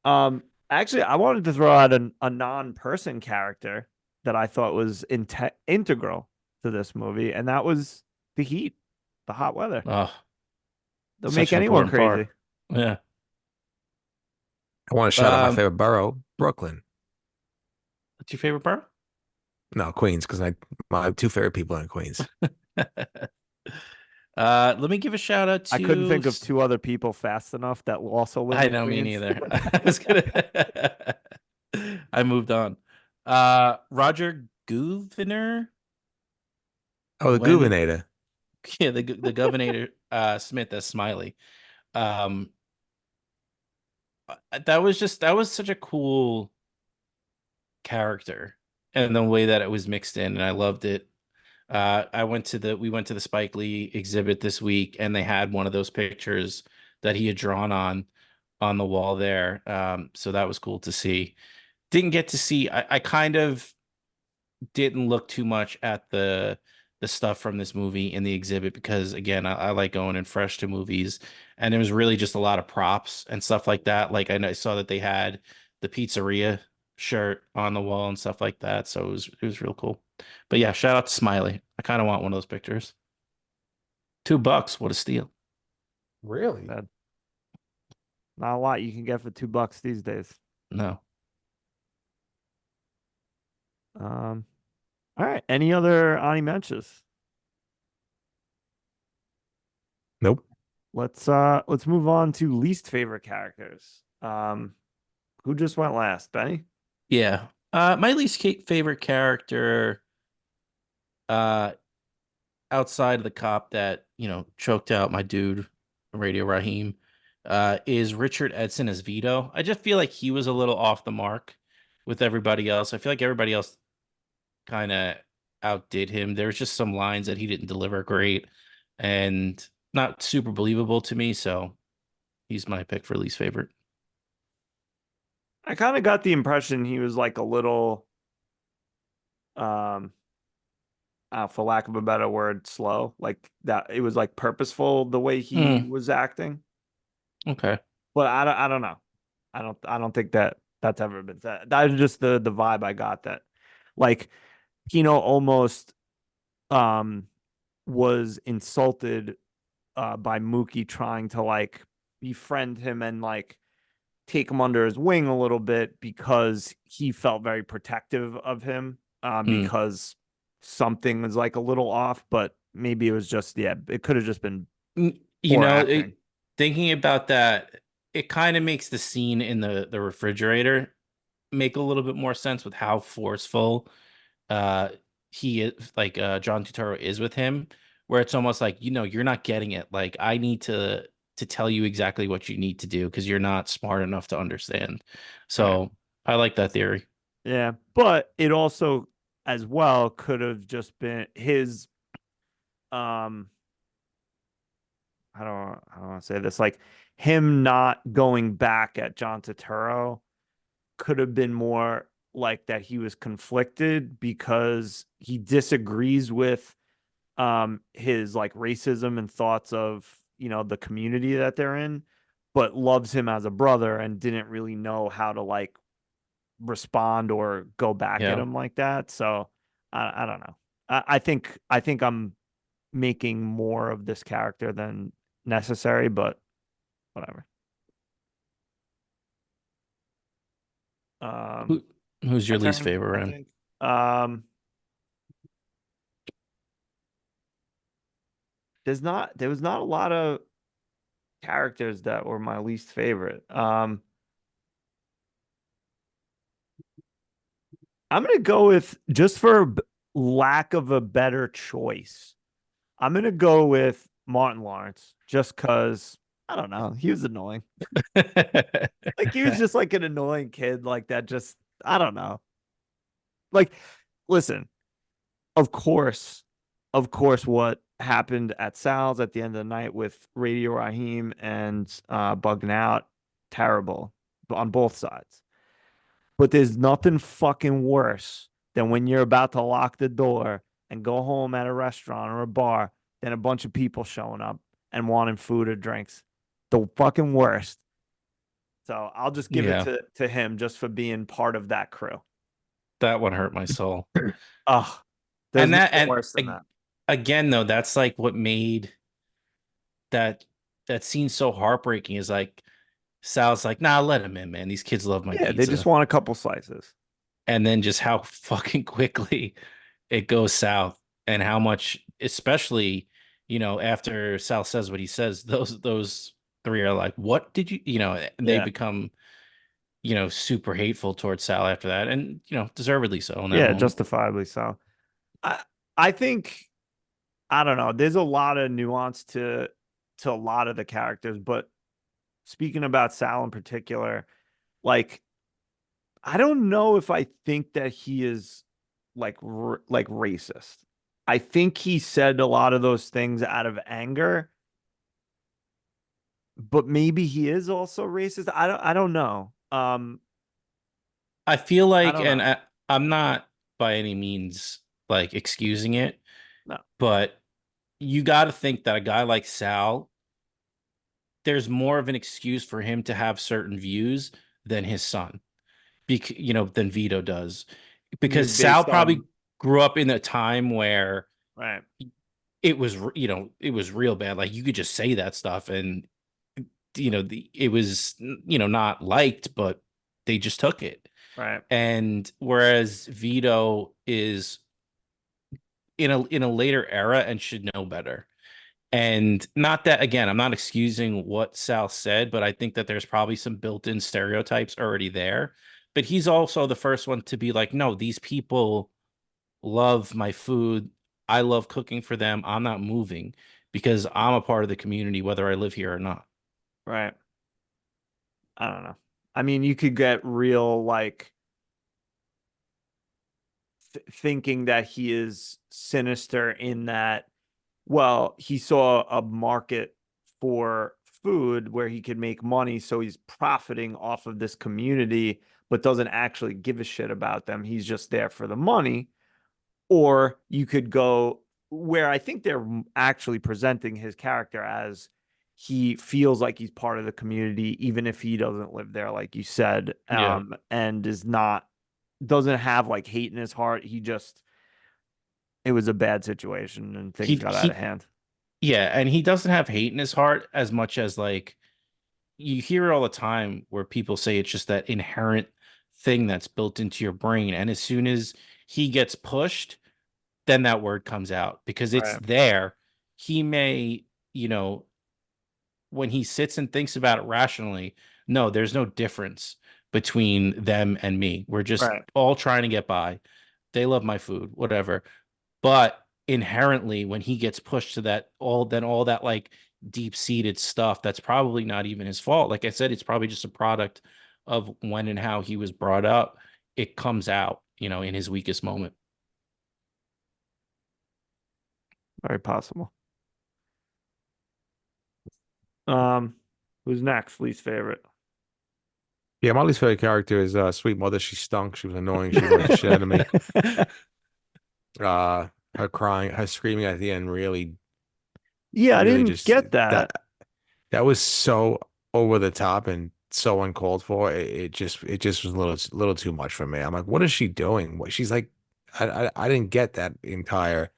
that. Actually, I wanted to throw out a non-person character that I thought was integral to this movie, and that was the heat, the hot weather. Oh, They'll make such an anyone important crazy. part. Yeah. I want to shout out my Um, favorite borough, Brooklyn. what's your favorite part? No, Queens, because my two favorite people are in Queens. Let me give a shout out I couldn't to. think of two other people fast enough that also live I in know, me Queens. neither. I was gonna. I moved on. Roger Gouverneur. Oh, the When Governator. yeah, the governor Smith as Smiley. Um, that was such a cool character, and the way that it was mixed in, and I loved it. We went to the Spike Lee exhibit this week, and they had one of those pictures that he had drawn on the wall there. So that was cool to see. Didn't get to see. I kind of didn't look too much at the stuff from this movie in the exhibit because again, I like going in fresh to movies, and it was really just a lot of props and stuff like that. Like I saw that they had the pizzeria shirt on the wall and stuff like that, so it was real cool. But yeah, shout out to Smiley. I kind of want one of those pictures. $2, what a steal. Really? Bad. Not a lot you can get for $2 these days. No. All right. Any other Ani mentions? Nope. Let's move on to least favorite characters. Who just went last? Benny? Yeah. My least favorite character, uh, outside of the cop that choked out my dude Radio Raheem, is Richard Edson as Vito. I just feel like he was a little off the mark with everybody else. I feel like everybody else kind of outdid him. There was just some lines that he didn't deliver great and not super believable to me. So he's my pick for least favorite. I kind of got the impression he was like a little, um, for lack of a better word, slow. Like that, it was like purposeful the way he Mm, was acting. okay. But I don't know. I don't think that's ever been said. That was just the vibe I got that, like, Pino almost um was insulted by Mookie trying to like befriend him and like take him under his wing a little bit because he felt very protective of him Mm. because something was like a little off, but maybe it was just, yeah, it could have just been You poor know, acting. thinking about that, it kind of makes the scene in the refrigerator make a little bit more sense with how forceful uh he is, like John Turturro is with him, where it's almost like, you're not getting it. Like I need to tell you exactly what you need to do because you're not smart enough to understand. Right. So I like that theory. Yeah. But it also as well could have just been his um I don't want to say this, like him not going back at John Turturro could have been more like that he was conflicted because he disagrees with his like racism and thoughts of the community that they're in, but loves him as a brother and didn't really know how to like respond or go back at Yeah. him like that. So I don't know. I think I'm making more of this character than necessary, but whatever. Who, who's My your least turn, favorite, I Ren? think. Um, there was not a lot of characters that were my least favorite. I'm gonna go with just for lack of a better choice. I'm gonna go with Martin Lawrence just because I don't know. He was annoying. Like he was just like an annoying kid like that. Just I don't know. Like, listen, of course, what happened at Sal's at the end of the night with Radio Raheem and bugging out, terrible on both sides. But there's nothing fucking worse than when you're about to lock the door and go home at a restaurant or a bar, than a bunch of people showing up and wanting food or drinks. The fucking worst. So I'll just give it Yeah, to him just for being part of that crew. that one hurt my soul. Oh, there's And nothing worse than that. again though, that's like what made that that scene so heartbreaking is like Sal's like, nah, let him in, man. These kids love my Yeah, they just pizza. want a couple slices. And then just how fucking quickly it goes south and how much, especially, after Sal says what he says, those three are like, what did you, and they Yeah. become, super hateful towards Sal after that. And, deservedly so in that Yeah, moment. justifiably so. I I think I don't know. There's a lot of nuance to a lot of the characters, but speaking about Sal in particular, like I don't know if I think that he is like racist. I think he said a lot of those things out of anger, but maybe he is also racist. I don't know. I feel I like, don't and know. I'm not by any means like excusing it, No. but you got to think that a guy like Sal, there's more of an excuse for him to have certain views than his son, than Vito does, You because mean Sal based probably on grew up in a time where right, it was real bad. Like you could just say that stuff, and it was not liked, but they just took it. right, And whereas Vito is in a later era and should know better. And not that, again, I'm not excusing what Sal said, but I think that there's probably some built-in stereotypes already there. But he's also the first one to be like, no, these people love my food. I love cooking for them. I'm not moving because I'm a part of the community, whether I live here or not. right. I don't know. I mean, you could get real like thinking that he is sinister in that, well, he saw a market for food where he could make money, so he's profiting off of this community, but doesn't actually give a shit about them. He's just there for the money. Or you could go where I think they're actually presenting his character as he feels like he's part of the community, even if he doesn't live there, like you said, Yeah. and is not doesn't have like hate in his heart. He just it was a bad situation and things got out of He hand. Yeah, and he doesn't have hate in his heart as much as like you hear it all the time where people say it's just that inherent thing that's built into your brain. And as soon as he gets pushed, then that word comes out because it's Right. there. He may, you know, when he sits and thinks about it rationally, no, there's no difference between them and me. We're just Right. all trying to get by. They love my food, whatever. But inherently, when he gets pushed to all that like deep seated stuff, that's probably not even his fault. Like I said, it's probably just a product of when and how he was brought up. It comes out, in his weakest moment. Very possible. Um, who's next? Least favorite. Yeah, my least favorite character is Sweet Mother. She stunk. She was annoying. She annoyed the shit out of me. Her crying, her screaming at the end Yeah, I really didn't just get that. that was so over the top and so uncalled for. It just was a little too much for me. I'm like, what is she doing? What she's like, I didn't get that entire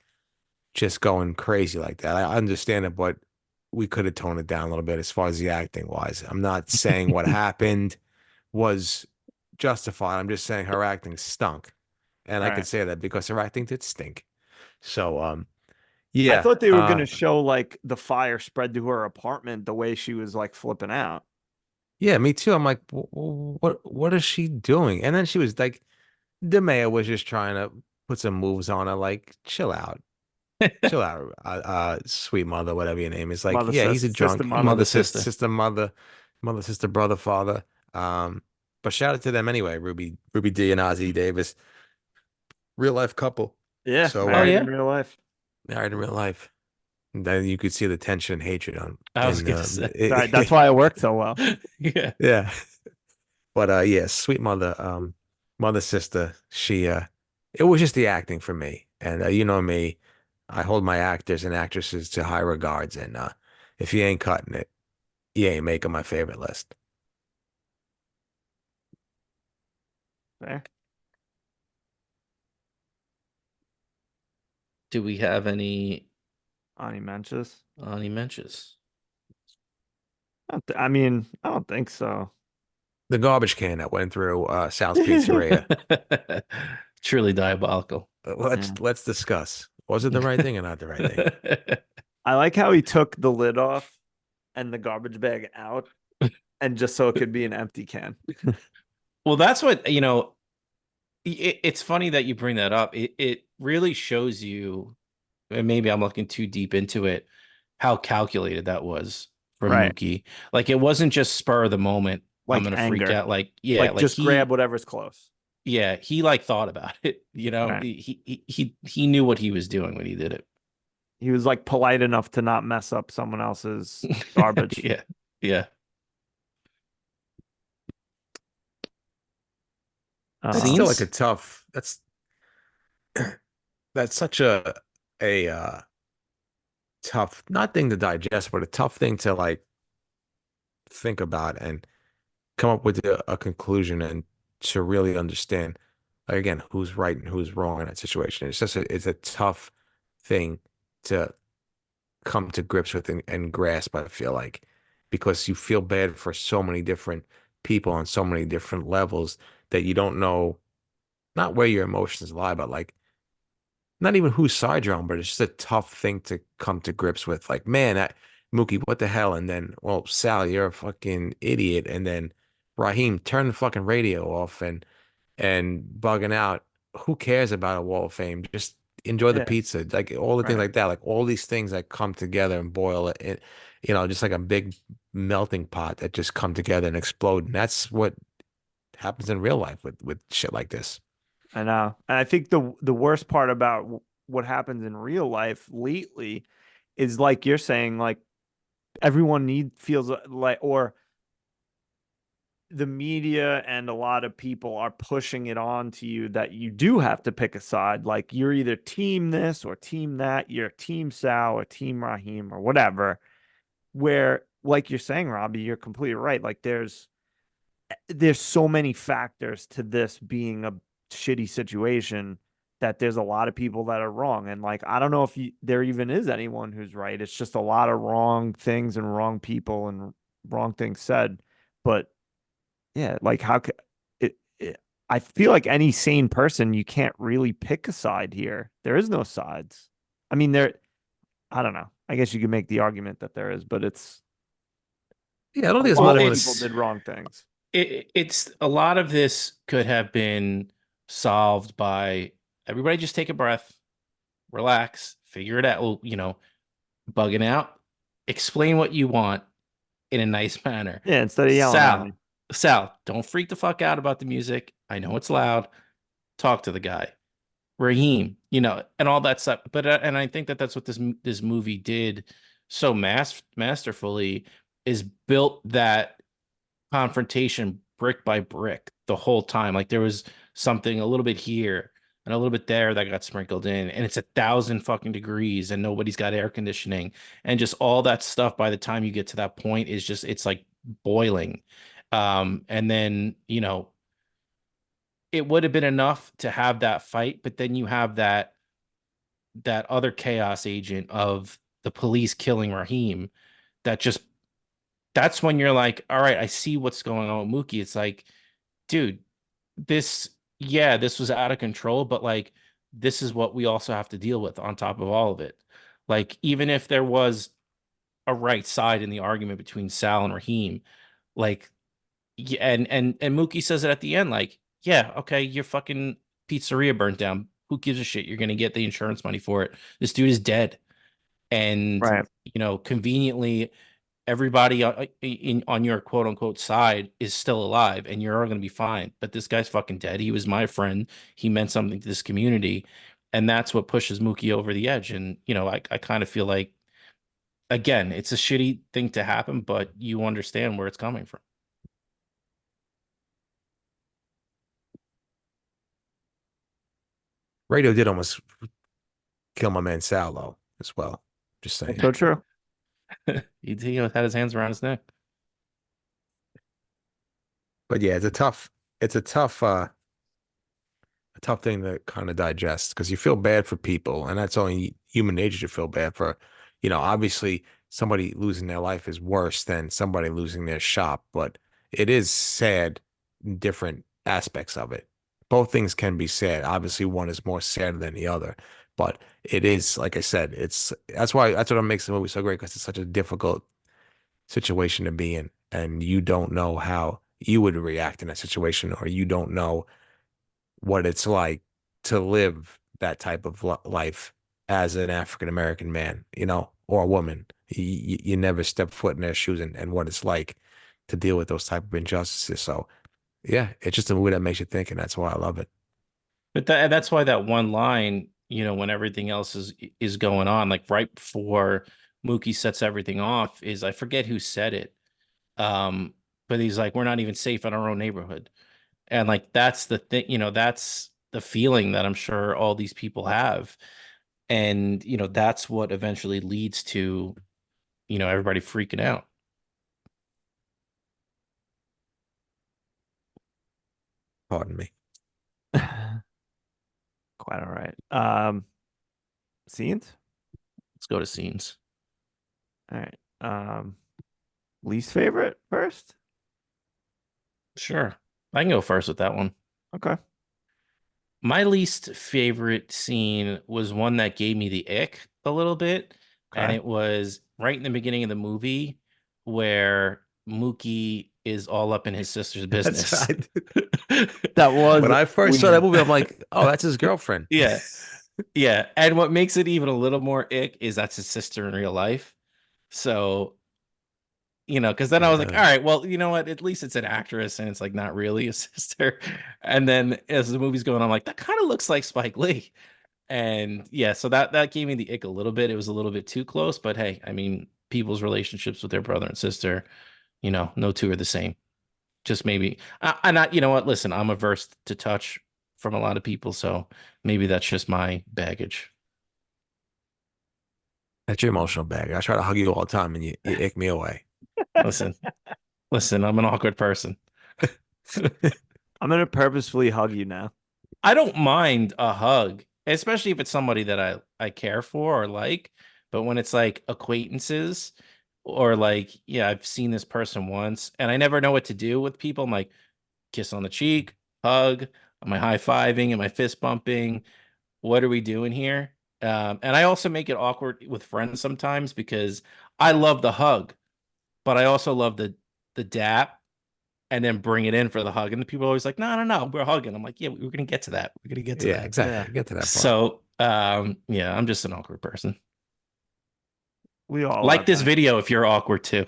just going crazy like that. I understand it, but we could have toned it down a little bit as far as the acting wise. I'm not saying what happened was justified. I'm just saying her acting stunk. And I could Right. say that because her acting did stink. So I Yeah. thought they were gonna show like the fire spread to her apartment the way she was like flipping out. Yeah, me too. I'm like, what is she doing? And then she was like, DeMeo was just trying to put some moves on her, like, chill out. Chill out, sweet mother, whatever your name is. Like, Mother yeah, he's a sister drunk. mother. Mother, Mother, sister. sister, mother, sister, brother, father. But shout out to them anyway, Ruby D and Ozzy Davis, real life couple. Yeah, So Oh married in yeah, real life. married in real life. And then you could see the tension and hatred on I was in gonna say. Right, that's why it worked so well. Yeah. yeah. But yeah, sweet mother, mother sister, she it was just the acting for me. And you know me, I hold my actors and actresses to high regards, and if you ain't cutting it, you ain't making my favorite list. There. Do we have any Ani Menches. mentions? I mean, I don't think so. The garbage can that went through Sal's Pizzeria. Truly diabolical. Yeah. Let's discuss. Was it the right thing or not the right thing? I like how he took the lid off and the garbage bag out, and just so it could be an empty can. Well, that's what, it's funny that you bring that up. It really shows you, and maybe I'm looking too deep into it, how calculated that was from Right. Mookie. Like it wasn't just spur of the moment. I'm Like gonna freak anger. out. Like, yeah, Like like just grab whatever's close. he like thought about it. Right. He knew what he was doing when he did it. He was like polite enough to not mess up someone else's garbage. Yeah, yeah. That's still like Scenes. a tough. That's such a tough, not thing to digest, but a tough thing to like think about and come up with a conclusion and to really understand, like, again, who's right and who's wrong in that situation. It's a tough thing to come to grips with and grasp, I feel like, because you feel bad for so many different people on so many different levels that you don't know not where your emotions lie, but like not even whose side you're on, but it's just a tough thing to come to grips with. Like, man, Mookie, what the hell? And then, well, Sal, you're a fucking idiot. And then Raheem, turn the fucking radio off and bugging out. Who cares about a wall of fame? Just enjoy the Yeah. pizza. Like all the things Right. like that. Like all these things that come together and boil it, just like a big melting pot that just come together and explode. And that's what happens in real life with shit like this. I know. And I think the worst part about what happens in real life lately is like you're saying, like everyone feels like, or the media and a lot of people are pushing it on to you that you do have to pick a side. Like you're either team this or team that, you're team Sal or team Raheem or whatever. Where, like you're saying, Robbie, you're completely right. Like there's so many factors to this being a shitty situation that there's a lot of people that are wrong. And like, I don't know if there even is anyone who's right. It's just a lot of wrong things and wrong people and wrong things said. But yeah, like how could it, I feel like any sane person, you can't really pick a side here. There is no sides. I mean, I don't know. I guess you could make the argument that there is, but it's Yeah, I don't a think there's Well, lot more of than people it's did wrong things. it's a lot of this could have been solved by everybody just take a breath, relax, figure it out. Well, bugging out, explain what you want in a nice manner. Yeah, instead of yelling at Sal, me. Sal, don't freak the fuck out about the music. I know it's loud. Talk to the guy. Raheem, and all that stuff. But and I think that that's what this movie did so masterfully is built that confrontation brick by brick the whole time. Like there was something a little bit here and a little bit there that got sprinkled in, and it's 1,000 fucking degrees, and nobody's got air conditioning, and just all that stuff. By the time you get to that point, is just it's like boiling. And then it would have been enough to have that fight, but then you have that other chaos agent of the police killing Raheem that just that's when you're like, all right, I see what's going on with Mookie. It's like, dude, this was out of control, but like this is what we also have to deal with on top of all of it. Like, even if there was a right side in the argument between Sal and Raheem, like, yeah, and Mookie says it at the end, like, yeah, okay, your fucking pizzeria burnt down. Who gives a shit? You're gonna get the insurance money for it. This dude is dead, and Right. conveniently, everybody on your quote unquote side is still alive, and you're all gonna be fine. But this guy's fucking dead. He was my friend. He meant something to this community, and that's what pushes Mookie over the edge. And I kind of feel like, again, it's a shitty thing to happen, but you understand where it's coming from. Radio did almost kill my man Salo as well. Just saying. So true. He had his hands around his neck. But yeah, it's a tough thing to kind of digest because you feel bad for people, and that's only human nature to feel bad for. Obviously somebody losing their life is worse than somebody losing their shop, but it is sad in different aspects of it. Both things can be sad. Obviously, one is more sad than the other, but it is, like I said, that's what makes the movie so great because it's such a difficult situation to be in, and you don't know how you would react in that situation, or you don't know what it's like to live that type of life as an African American man, or a woman. You never step foot in their shoes, and what it's like to deal with those type of injustices. So yeah, it's just a movie that makes you think, and that's why I love it. But that's why that one line, when everything else is going on, like right before Mookie sets everything off, is, I forget who said it. Um, but he's like, we're not even safe in our own neighborhood. And like, that's the thing, that's the feeling that I'm sure all these people have. And that's what eventually leads to everybody freaking out. Pardon me. Quite all right. Scenes? Let's go to scenes. All right. Least favorite first? Sure, I can go first with that one. Okay. My least favorite scene was one that gave me the ick a little bit, and Okay. it was right in the beginning of the movie where Mookie is all up in his sister's That's business. That was When I first saw that weird. movie, I'm like, oh, that's his girlfriend. Yeah. Yeah. And what makes it even a little more ick is that's his sister in real life. So, because then I was like, all Yeah. right, well, you know what? At least it's an actress and it's like not really a sister. And then as the movie's going on, I'm like, that kind of looks like Spike Lee. And yeah, so that gave me the ick a little bit. It was a little bit too close, but hey, I mean, people's relationships with their brother and sister, no two are the same. Just maybe, you know what? Listen, I'm averse to touch from a lot of people, so maybe that's just my baggage. That's your emotional bag. I try to hug you all the time, and you ick me away. Listen, listen, I'm an awkward person. I'm gonna purposefully hug you now. I don't mind a hug, especially if it's somebody that I care for or like. But when it's like acquaintances or like, yeah, I've seen this person once and I never know what to do with people. I'm like, kiss on the cheek, hug, am I high-fiving? Am I fist bumping? What are we doing here? And I also make it awkward with friends sometimes because I love the hug, but I also love the dap and then bring it in for the hug. And the people are always like, no, no, no, we're hugging. I'm like, yeah, we're gonna get to that. We're gonna get to Yeah, that. exactly. Yeah. I get to that part. So yeah, I'm just an awkward person. We all are, Like this Ben. video if you're awkward too.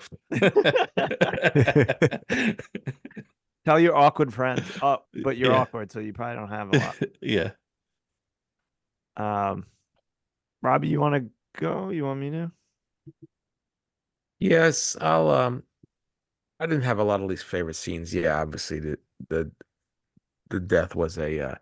Tell your awkward friends. Oh, but you're Yeah. awkward, so you probably don't have a lot. Yeah. Robbie, you want to go? You want me to? Yes, I didn't have a lot of least favorite scenes. Yeah, obviously the the death was a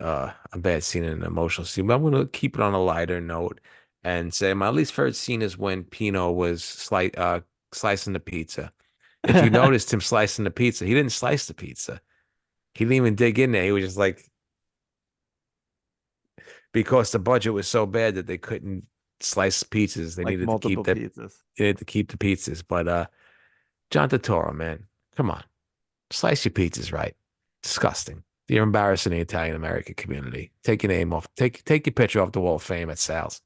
bad scene and an emotional scene, but I'm gonna keep it on a lighter note and say my least favorite scene is when Pino was slicing the pizza. If you noticed him slicing the pizza, he didn't slice the pizza. He didn't even dig in there. He was just like, because the budget was so bad that they couldn't slice pizzas. They Like needed to keep multiple that. pizzas. They needed to keep the pizzas. But John Turturro, man, come on, slice your pizzas right. Disgusting. You're embarrassing the Italian American community. Take your name off. Take your picture off the Wall of Fame at Sal's.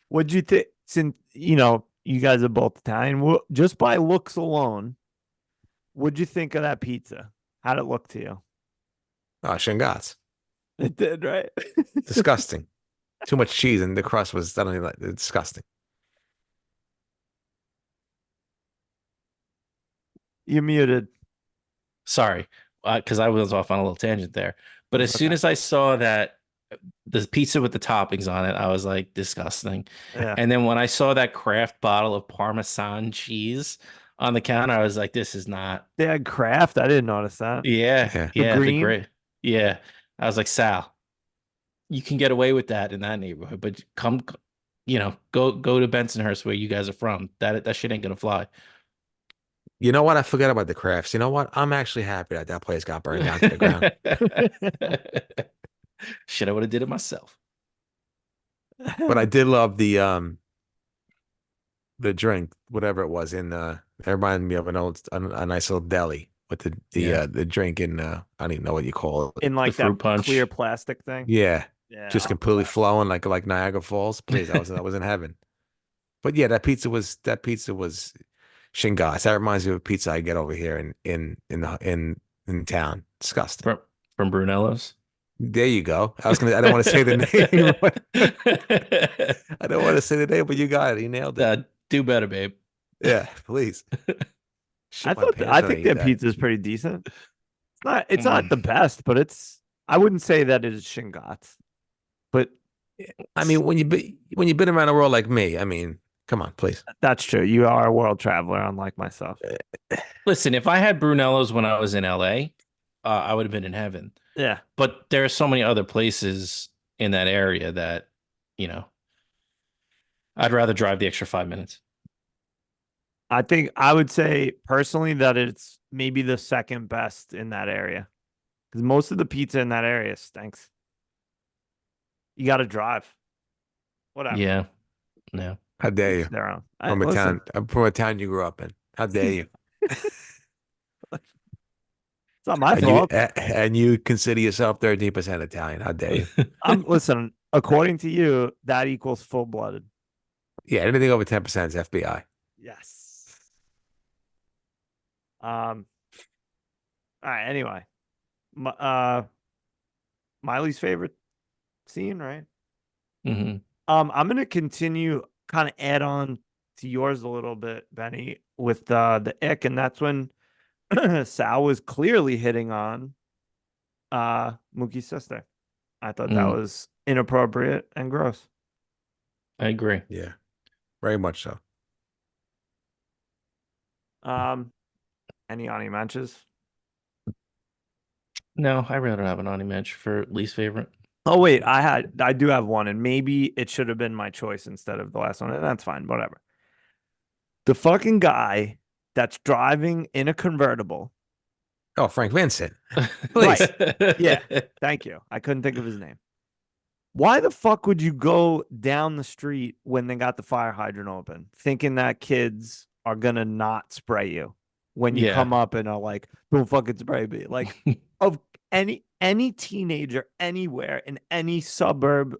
What'd you think? Since you guys are both Italian, just by looks alone, what'd you think of that pizza? How'd it look to you? Oh, Shingatsu. It did, right? Disgusting. Too much cheese and the crust was suddenly like disgusting. You muted. Sorry, because I was off on a little tangent there. But as It's soon okay. as I saw that the pizza with the toppings on it, I was like, disgusting. Yeah. And then when I saw that craft bottle of Parmesan cheese on the counter, I was like, this is not. They had Kraft. I didn't notice that. Yeah, Yeah. The yeah, the green. great. Yeah. I was like, Sal, you can get away with that in that neighborhood, but come, go to Bensonhurst where you guys are from. That shit ain't gonna fly. You know what? I forgot about the crafts. You know what? I'm actually happy that that place got burned down to the ground. Shit, I would have did it myself. But I did love the drink, whatever it was in it reminded me of a nice little deli with Yeah. the drink in I don't even know what you call it. In The like that fruit punch. clear plastic thing. Yeah. Yeah. Just completely flowing like Niagara Falls. Please, I was in heaven. But yeah, that pizza was Shingas. That reminds me of a pizza I get over here in town. Disgusting. From Brunello's. There you go. I don't want to say the name. I don't want to say the name, but you got it. You nailed it. Do better, babe. Yeah, please. I Shit my thought pants I when I think eat their that. pizza is pretty decent. It's not Mm. the best, but I wouldn't say that it is Shingatsu. But I mean, when you've been around the world like me, I mean, come on, please. that's true. You are a world traveler, unlike myself. Listen, if I had Brunello's when I was in LA, I would have been in heaven. Yeah. But there are so many other places in that area that, you know, I'd rather drive the extra 5 minutes. I think I would say personally that it's maybe the second best in that area. Because most of the pizza in that area stinks. You got to drive. Whatever. Yeah. Yeah. How dare Each you? their own. From Listen, a town you grew up in. How dare you? it's not my fault. And you consider yourself 13% Italian. How dare you? Listen, according to you, that equals full blooded. Yeah, anything over 10% is FBI. Yes. All right, anyway. My least favorite scene, right? hmm I'm gonna continue kind of add on to yours a little bit, Benny, with the ick, and that's when Sal was clearly hitting on Mookie's sister. I thought that Mm, was inappropriate and gross. I agree. Yeah, very much so. Um, any honorable mentions? No, I rather have an Ani match for least favorite. Oh wait, I do have one, and maybe it should have been my choice instead of the last one. And that's fine, whatever. The fucking guy that's driving in a convertible. Oh, Frank Vincent. Right. Please. Yeah. Thank you. I couldn't think of his name. Why the fuck would you go down the street when they got the fire hydrant open, thinking that kids are gonna not spray you when you Yeah. come up and are like, don't fucking spray me? Like, of any teenager anywhere in any suburb,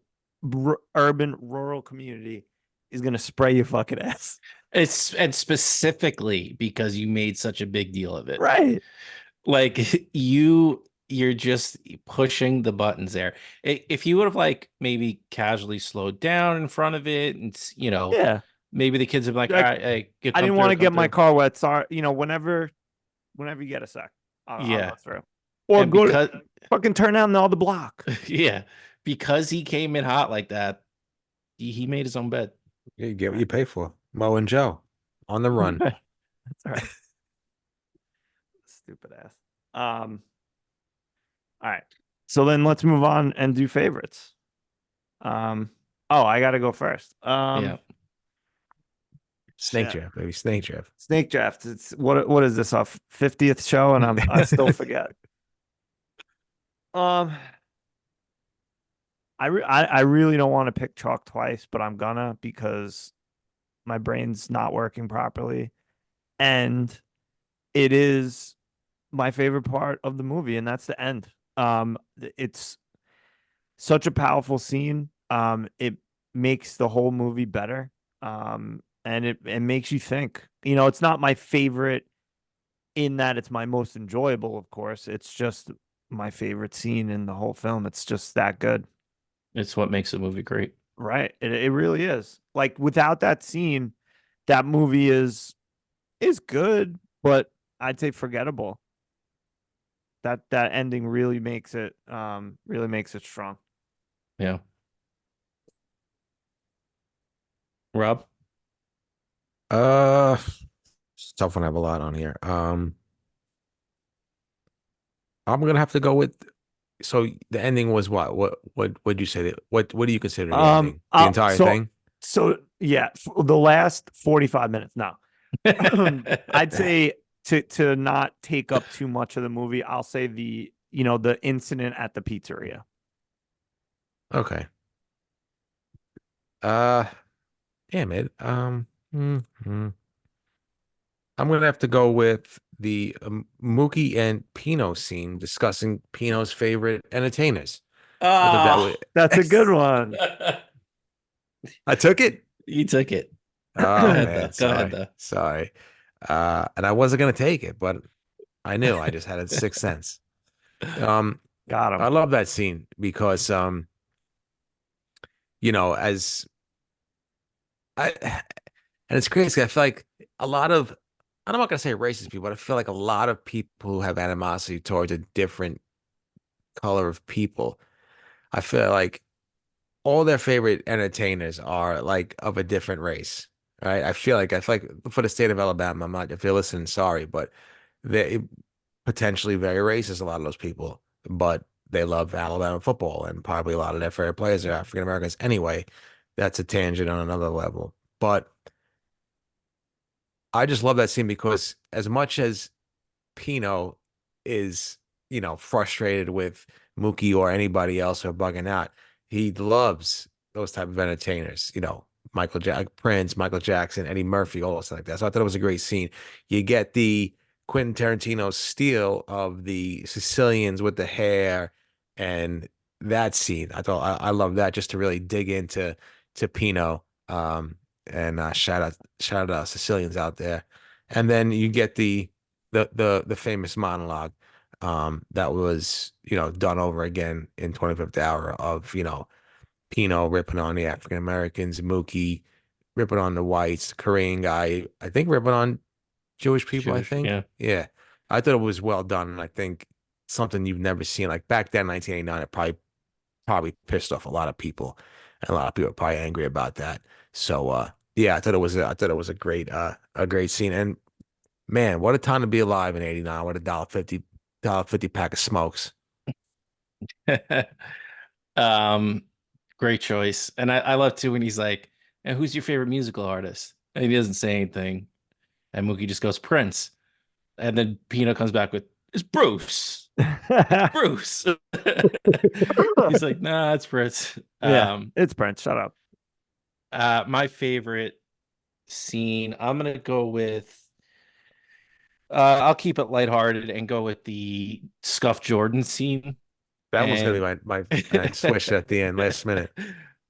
urban, rural community is gonna spray your fucking ass. And specifically because you made such a big deal of it. Right. Like you're just pushing the buttons there. If you would have like maybe casually slowed down in front of it and Yeah. maybe the kids would be like, all Like, right, hey, you I come didn't through, want to come get my through. car wet. Sorry, whenever you get a sec, I'll Yeah. go through. Or And go because to fucking turn down the other block. yeah, because he came in hot like that, he made his own bed. You get what you pay for. Mo and Joe on the run. That's right. Stupid ass. All right. So then let's move on and do favorites. Oh, I gotta go first. Yeah. Snake shit. draft, baby. Snake draft. Snake draft. It's what is this, our 50th show? And I still forget. Um I really don't want to pick chalk twice, but I'm gonna because my brain's not working properly. And it is my favorite part of the movie, and that's the end. It's such a powerful scene. It makes the whole movie better. And it makes you think. You know, it's not my favorite in that it's my most enjoyable, of course. It's just my favorite scene in the whole film. It's just that good. It's what makes the movie great. Right. It really is. Like without that scene, that movie is good, but I'd say forgettable. That ending really makes it strong. Yeah. Rob? Uh, it's tough when I have a lot on here. I'm gonna have to go with. So the ending was what? What would you say? What do you consider the ending? The entire So thing? yeah, the last 45 minutes. No. I'd say to not take up too much of the movie, I'll say the incident at the pizzeria. Okay. Uh, damn it. I'm gonna have to go with the Mookie and Pino scene discussing Pino's favorite entertainers. I thought that Ah, would. That's a good one. I took it. you took it. Go Oh ahead, man, though. Go ahead, sorry, though. sorry. And I wasn't gonna take it, but I knew. I just had a sixth sense. Um, Got I him. love that scene because as I and it's crazy. I feel like a lot of I'm not gonna say racist people, but I feel like a lot of people who have animosity towards a different color of people. I feel like all their favorite entertainers are like of a different race, right? I feel like for the state of Alabama, I'm not if you're listening, sorry, but they potentially very racist, a lot of those people, but they love Alabama football, and probably a lot of their favorite players are African Americans. Anyway, that's a tangent on another level. But I just love that scene because as much as Pino is, frustrated with Mookie or anybody else or bugging out, he loves those type of entertainers, Prince, Michael Jackson, Eddie Murphy, all stuff like that. So I thought it was a great scene. You get the Quentin Tarantino steal of the Sicilians with the hair and that scene. I love that just to really dig into to Pino. And shout out Sicilians out there. And then you get the famous monologue that was done over again in 25th hour of Pino ripping on the African Americans, Mookie ripping on the whites, the Korean guy, I think ripping on Jewish people, I Jewish, think. yeah. Yeah. I thought it was well done, and I think something you've never seen. Like back then, 1989, it probably pissed off a lot of people, and a lot of people are probably angry about that. So yeah, I thought it was a great scene. And man, what a time to be alive in '89 with a $1.50 pack of smokes. um, Great choice. And I love too when he's like, and who's your favorite musical artist? And he doesn't say anything. And Mookie just goes, Prince. And then Pino comes back with, it's Bruce. It's Bruce. He's like, nah, it's Prince. Yeah, it's Brent. Shut up. My favorite scene, I'm gonna go with I'll keep it lighthearted and go with the Scuff Jordan scene. That was gonna be And my and I switched at the end last minute.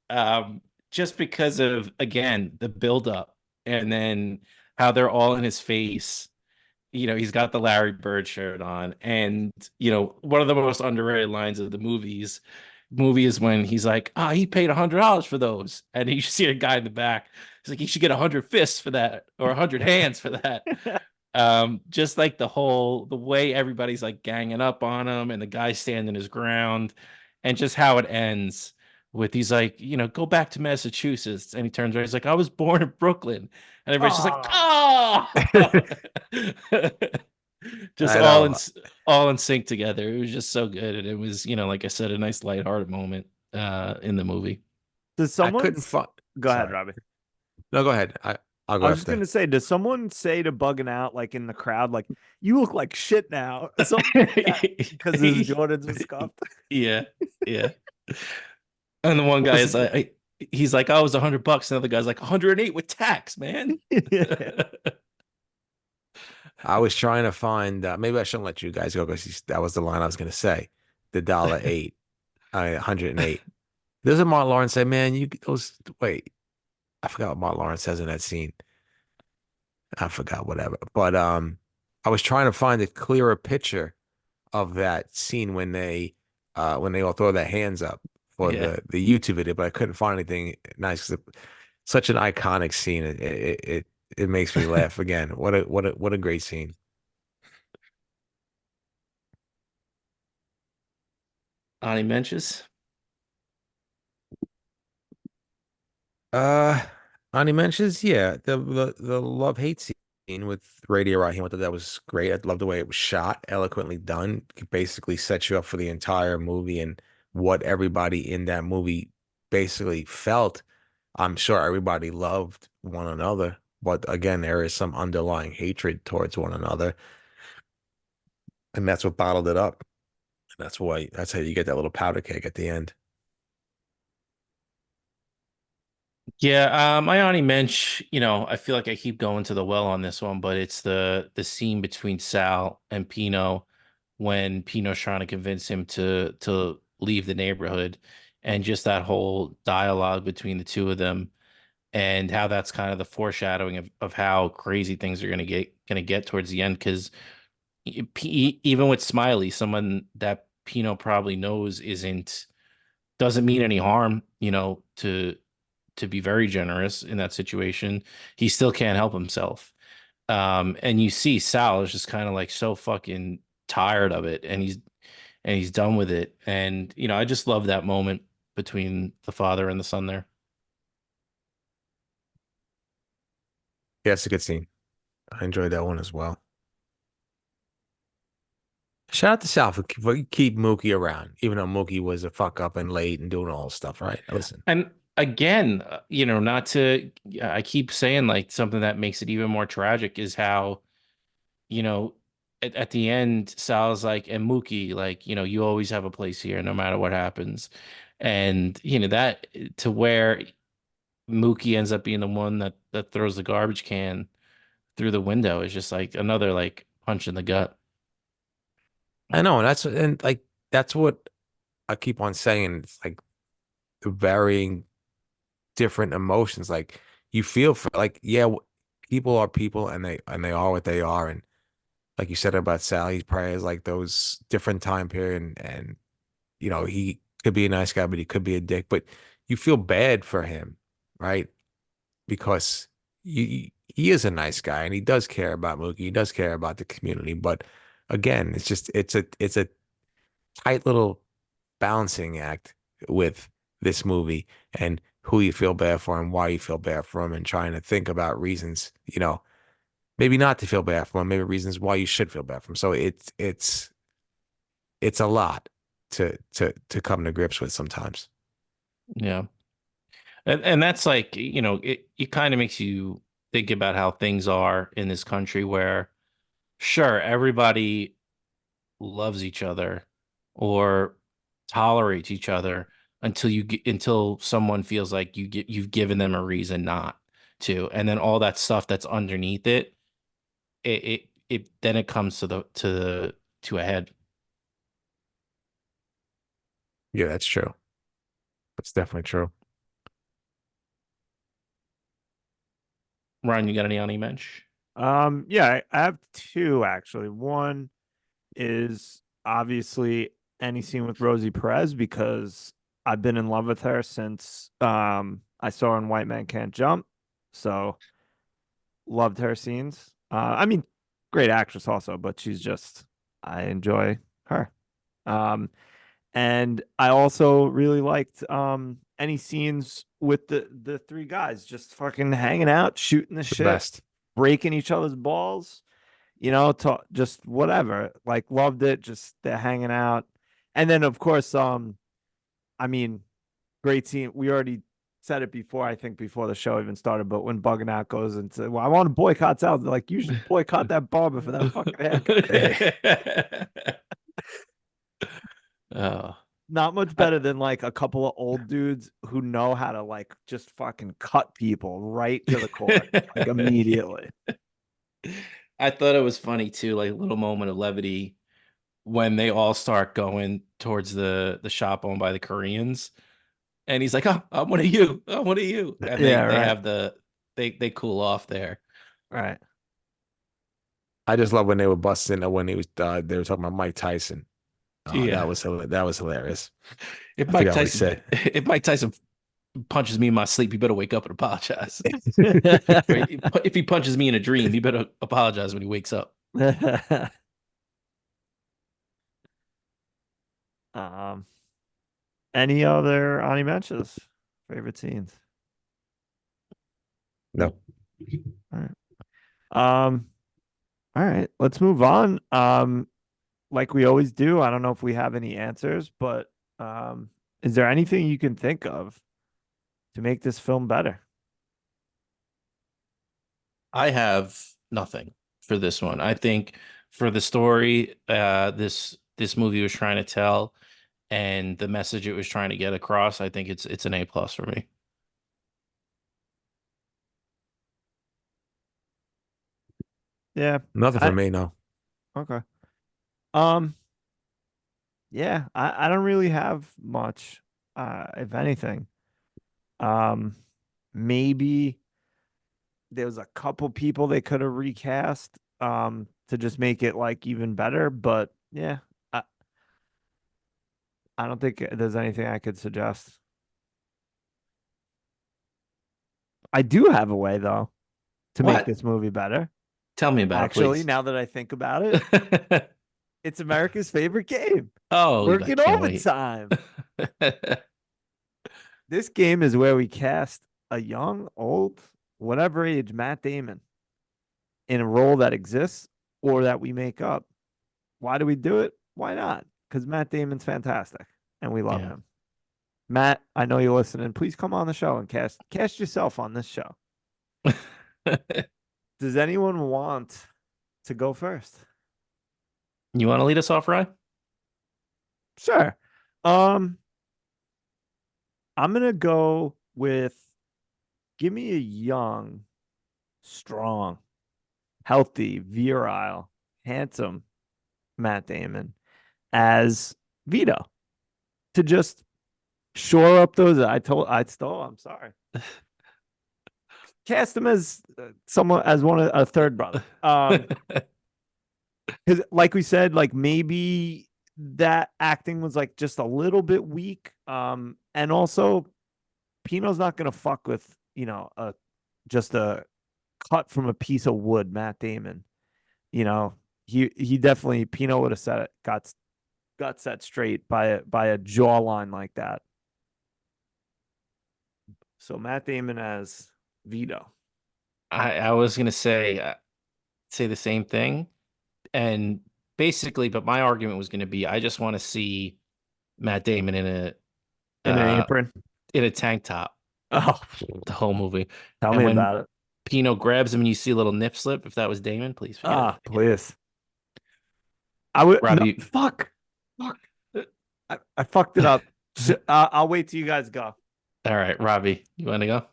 um, just because of again the buildup and then how they're all in his face. He's got the Larry Bird shirt on, and one of the most underrated lines of the movie is when he's like, "Ah, he paid $100 for those," and you see a guy in the back. He's like, "He should get 100 fists for that, or 100 hands for that." Just like the way everybody's like ganging up on him and the guy standing his ground, and just how it ends with he's like, go back to Massachusetts, and he turns around, he's like, I was born in Brooklyn, and everybody's just like, Oh, oh, just I know. all in sync together. It was just so good, and it was, like I said, a nice lighthearted moment in the movie. does I someone couldn't find. go ahead, Sorry. Robbie? No, go ahead. I'll I go was just after. gonna say, does someone say to bugging out like in the crowd, like you look like shit now, something like that, because his Jordans were scuffed? Yeah, yeah. And the one guy is Listen, like, he's like, oh, it was $100. And the other guy's like, 108 with tax, man. I was trying to find. Maybe I shouldn't let you guys go because that was the line I was gonna say. The $1.08. 108. There's a Martin Lawrence said, man, you those wait, I forgot what Martin Lawrence says in that scene. I forgot whatever. But I was trying to find a clearer picture of that scene when they all throw their hands up for Yeah. the YouTube video, but I couldn't find anything nice 'cause such an iconic scene. It makes me laugh again. What a great scene. Ani Menches. Uh, Ani mentions, yeah, the love hate scene with Radio Raheem. I thought that was great. I love the way it was shot, eloquently done. It basically sets you up for the entire movie and what everybody in that movie basically felt. I'm sure everybody loved one another, but again, there is some underlying hatred towards one another, and that's what bottled it up. That's how you get that little powder keg at the end. Yeah, my Ani Mensch, I feel like I keep going to the well on this one, but it's the scene between Sal and Pino when Pino's trying to convince him to leave the neighborhood, and just that whole dialogue between the two of them, and how that's kind of the foreshadowing of how crazy things are gonna get towards the end. Because even with Smiley, someone that Pino probably knows isn't doesn't mean any harm, to be very generous in that situation, he still can't help himself. And you see Sal is just kind of like so fucking tired of it, and he's done with it. And I just love that moment between the father and the son there. Yeah, it's a good scene. I enjoyed that one as well. Shout out to Sal for keep Mookie around, even though Mookie was a fuck up and late and doing all this stuff, right? Listen, And again, not to, I keep saying like something that makes it even more tragic is how, you know, at the end, Sal's like, and Mookie, like, you always have a place here no matter what happens. And, that to where Mookie ends up being the one that throws the garbage can through the window is just like another like punch in the gut. I know, and that's what I keep on saying. It's like the varying different emotions. Like you feel for like, yeah, people are people, and they are what they are, and like you said about Sal, he probably has like those different time period, and he could be a nice guy, but he could be a dick. But you feel bad for him, right? Because he is a nice guy and he does care about Mookie. He does care about the community. But again, it's a tight little balancing act with this movie and who you feel bad for and why you feel bad for him and trying to think about reasons, maybe not to feel bad for him, maybe reasons why you should feel bad for him. So it's a lot to come to grips with sometimes. Yeah. And that's like, it kind of makes you think about how things are in this country where sure, everybody loves each other or tolerates each other until someone feels like you've given them a reason not to, and then all that stuff that's underneath it then it comes to a head. Yeah, that's true. That's definitely true. Ryan, you got any on mensch? Yeah, I have two actually. One is obviously any scene with Rosie Perez because I've been in love with her since I saw her in White Man Can't Jump. So loved her scenes. I mean, great actress also, but I enjoy her. Um, and I also really liked any scenes with the three guys just fucking hanging out, shooting the The shit, best. breaking each other's balls, just whatever. Like loved it, just they're hanging out. And then of course, I mean, great scene. We already said it before, I think before the show even started, but when Bugging Out goes into, well, I want to boycott South. Like, you should boycott that barber for that fucking haircut. Oh. Not much I, better than like a couple of old dudes who know how to like just fucking cut people right to the core, like immediately. I thought it was funny too, like a little moment of levity when they all start going towards the shop owned by the Koreans, and he's like, "Oh, I'm one of you. I'm one of you," and Yeah, they right. have they cool off there. Right. I just love when they were busting when they were talking about Mike Tyson. Oh, Yeah, that was hilarious. if I Mike forgot what he Tyson said. if Mike Tyson punches me in my sleep, you better wake up and apologize. Or if he punches me in a dream, you better apologize when he wakes up. um, any other honorable mentions? Favorite scenes? No. All right. Um, all right, let's move on. Like we always do, I don't know if we have any answers, but um, is there anything you can think of to make this film better? I have nothing for this one. I think for the story, this movie was trying to tell, and the message it was trying to get across, I think it's an A+ for me. Yeah. Nothing for I me, no. okay. Um, yeah, I don't really have much, if anything. Um, maybe there was a couple people they could have recast, to just make it like even better, but yeah, I don't think there's anything I could suggest. I do have a way though to make What? this movie better. Tell me about it, Actually, please. now that I think about it, it's America's favorite game, Oh, I working can't wait. overtime. This game is where we cast a young, old, whatever age Matt Damon in a role that exists or that we make up. Why do we do it? Why not? Because Matt Damon's fantastic and we love Yeah. him. Matt, I know you're listening. Please come on the show and cast yourself on this show. Does anyone want to go first? You want to lead us off, Ryan? Sure. Um, I'm gonna go with give me a young, strong, healthy, virile, handsome Matt Damon as Vito to just shore up those. I'm sorry. Cast him as someone as a third brother. Because like we said, like maybe that acting was like just a little bit weak. And also Pino's not gonna fuck with a just a cut from a piece of wood, Matt Damon. He definitely Pino would have said it, got set straight by a jawline like that. So Matt Damon as Vito. I was gonna say the same thing, and basically, but my argument was gonna be I just want to see Matt Damon In an uh apron. in a tank top Oh, the whole movie. tell And me when about it. Pino grabs him and you see a little nip slip, if that was Damon, please forget it. Please. I would no Robbie, fuck. I fucked it up. I'll wait till you guys go. all right, Robbie, you want to go?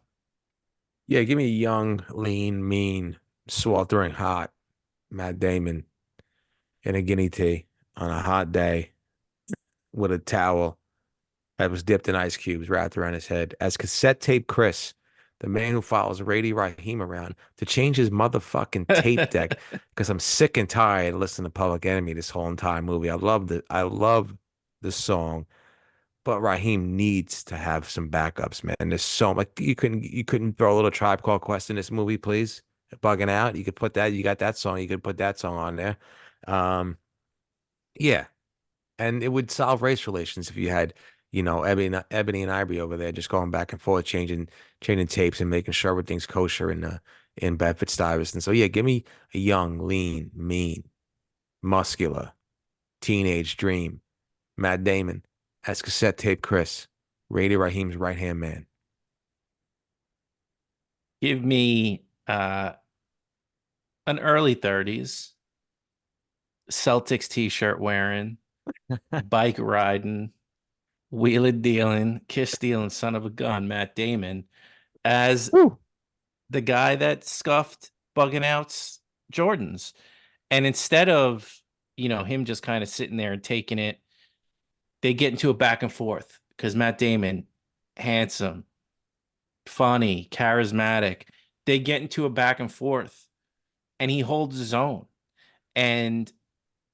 Yeah, give me a young, lean, mean, sweltering hot Matt Damon in a guinea tea on a hot day with a towel that was dipped in ice cubes wrapped around his head as cassette tape Chris, the man who follows Rady Raheem around to change his motherfucking tape deck because I'm sick and tired of listening to Public Enemy this whole entire movie. I love the song, but Raheem needs to have some backups, man. There's so like you couldn't throw a little Tribe Called Quest in this movie, please. Bugging out. You could put that. You got that song. You could put that song on there. Um, yeah, and it would solve race relations if you had, Ebony and Ivory over there just going back and forth, changing tapes and making sure everything's kosher in Bedford Stuyvesant. So yeah, give me a young, lean, mean, muscular, teenage dream, Matt Damon as cassette tape Chris, Rady Raheem's right hand man. Give me an early 30s Celtics t-shirt wearing, bike riding, wheeling dealing, kiss stealing son of a gun, Matt Damon as Woo. the guy that scuffed bugging out's Jordans. And instead of, him just kind of sitting there and taking it. They get into a back and forth because Matt Damon, handsome, funny, charismatic. They get into a back and forth and he holds his own. And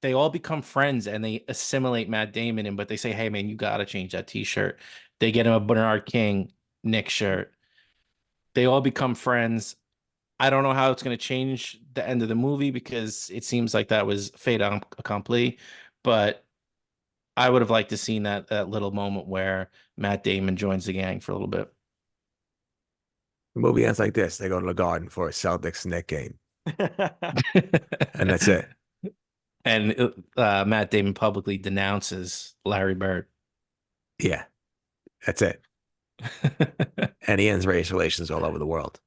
they all become friends and they assimilate Matt Damon but they say, hey man, you gotta change that t-shirt. They get him a Bernard King Nick shirt. They all become friends. I don't know how it's going to change the end of the movie because it seems like that was fait accompli, but I would have liked to seen that little moment where Matt Damon joins the gang for a little bit. The movie ends like this. They go to the Garden for a Celtics Knicks game. And that's it. And Matt Damon publicly denounces Larry Bird. Yeah, that's it. And he ends race relations all over the world.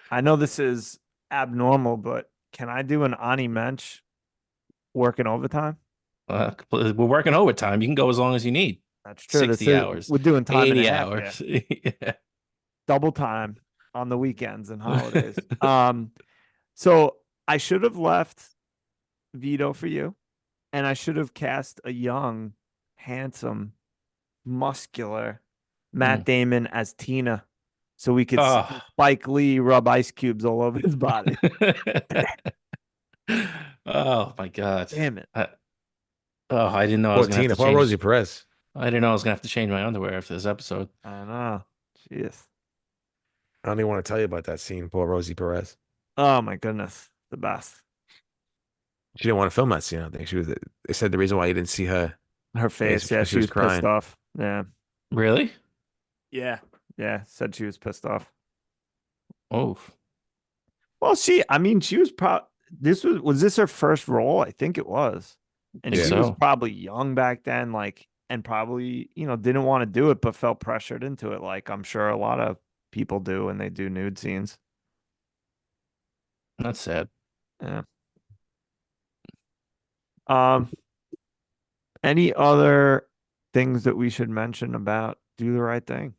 I know this is abnormal, but can I do an Ani Mensch working overtime? We're working overtime. You can go as long as you need. That's true. 60 hours. We're doing time and a 80 half hours. here. Yeah. Double time on the weekends and holidays. So I should have left Vito for you, and I should have cast a young, handsome, muscular Matt Damon as Tina, so we could see Oh. Spike Lee rub ice cubes all over his body. Oh my God. Damn it. I didn't know I Poor was gonna have Tina, to poor change. Rosie Perez. I didn't know I was gonna have to change my underwear after this episode. I know. Jeez. I don't even want to tell you about that scene, poor Rosie Perez. Oh my goodness. The best. She didn't want to film that scene. I think they said the reason why you didn't see her Her face. Yeah, because she was pissed off. Yeah. Really? Yeah. Yeah. Said she was pissed off. Oh. Well, she was was this her first role? I think it was. And Yeah. she was probably young back then, and probably, didn't want to do it, but felt pressured into it. Like I'm sure a lot of people do when they do nude scenes. That's sad. Yeah. Any other things that we should mention about Do the Right Thing?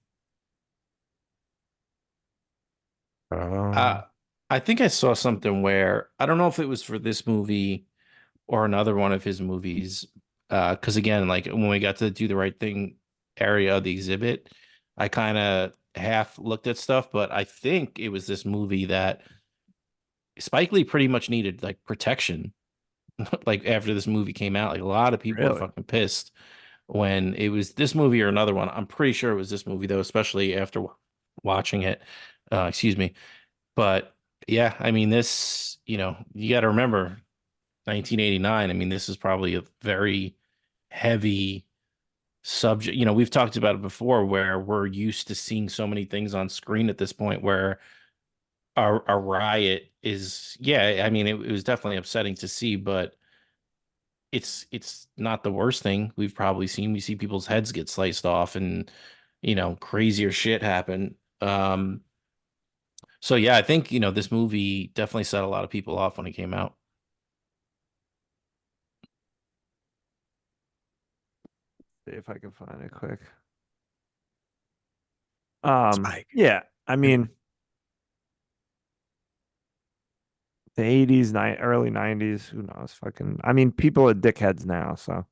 I think I saw something where I don't know if it was for this movie or another one of his movies. Because again, like when we got to Do the Right Thing area of the exhibit, I kind of half looked at stuff, but I think it was this movie that Spike Lee pretty much needed like protection. Like after this movie came out, like a lot of people were Really? fucking pissed when it was this movie or another one. I'm pretty sure it was this movie though, especially after watching it. Excuse me. But yeah, I mean, this, you got to remember 1989. I mean, this is probably a very heavy subject. We've talked about it before where we're used to seeing so many things on screen at this point where a riot is, yeah, I mean, it was definitely upsetting to see, but it's not the worst thing we've probably seen. We see people's heads get sliced off and, crazier shit happen. So yeah, I think, this movie definitely set a lot of people off when it came out. See if I can find it quick. Spike. Yeah, I mean the 80s, early 90s, who knows? I mean, people are dickheads now, so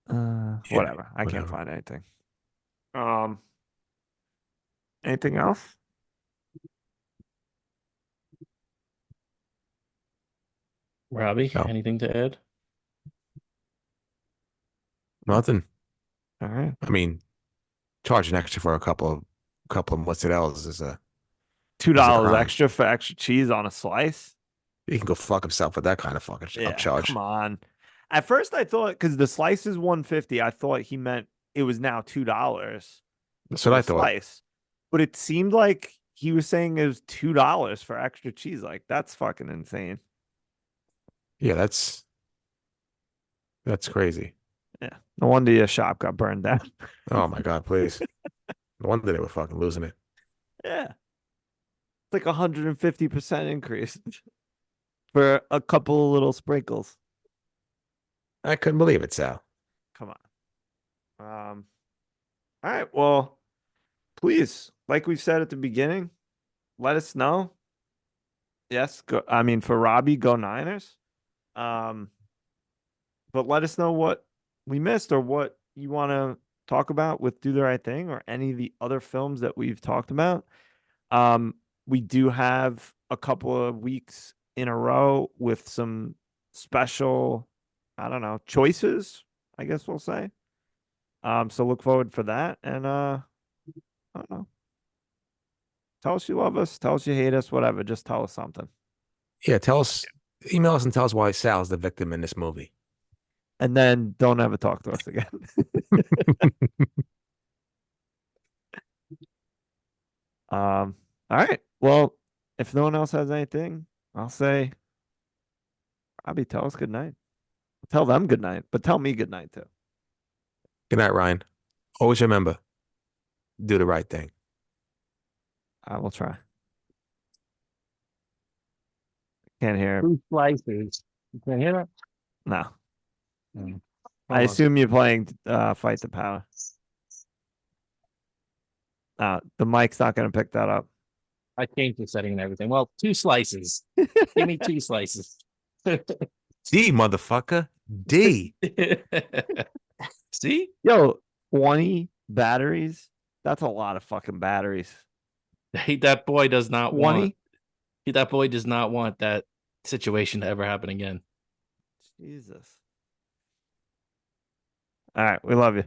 whatever. I can't find anything. Anything else? Robbie, No. anything to add? Nothing. All right. I mean, charging extra for a couple of mozzarella's is a $2 crime. extra for extra cheese on a slice. He can go fuck himself with that kind of fucking upcharge. Come on. At first, I thought because the slice is 150, I thought he meant it was now $2. That's what I thought. Slice, but it seemed like he was saying it was $2 for extra cheese. Like that's fucking insane. Yeah, that's crazy. Yeah, no wonder your shop got burned down. Oh my God, please. No wonder they were fucking losing it. Yeah, it's like 150% increase for a couple of little sprinkles. I couldn't believe it, Sal. Come on. All right. Well, please, like we said at the beginning, let us know. Yes, go, I mean for Robbie, go Niners. Um, but let us know what we missed or what you want to talk about with Do the Right Thing or any of the other films that we've talked about. Um, we do have a couple of weeks in a row with some special, I don't know, choices, I guess we'll say. So look forward for that. And I don't know. Tell us you love us, tell us you hate us, whatever. Just tell us something. Yeah, tell us, email us and tell us why Sal's the victim in this movie. And then don't ever talk to us again. All right. Well, if no one else has anything, I'll say, Robbie, tell us good night. Tell them good night, but tell me good night too. Good night, Ryan. Always remember, do the right thing. I will try. Can't hear it. 2 slices. You can hear that? No. Mm. I Hold on. assume you're playing Fight the Power. The mic's not going to pick that up. I changed the setting and everything. Well, 2 slices. Give me 2 slices. D, motherfucker. D. See? Yo, 20 batteries? That's a lot of fucking batteries. That boy does not 20? that boy does not want that situation to ever happen again. Jesus. All right. We love you.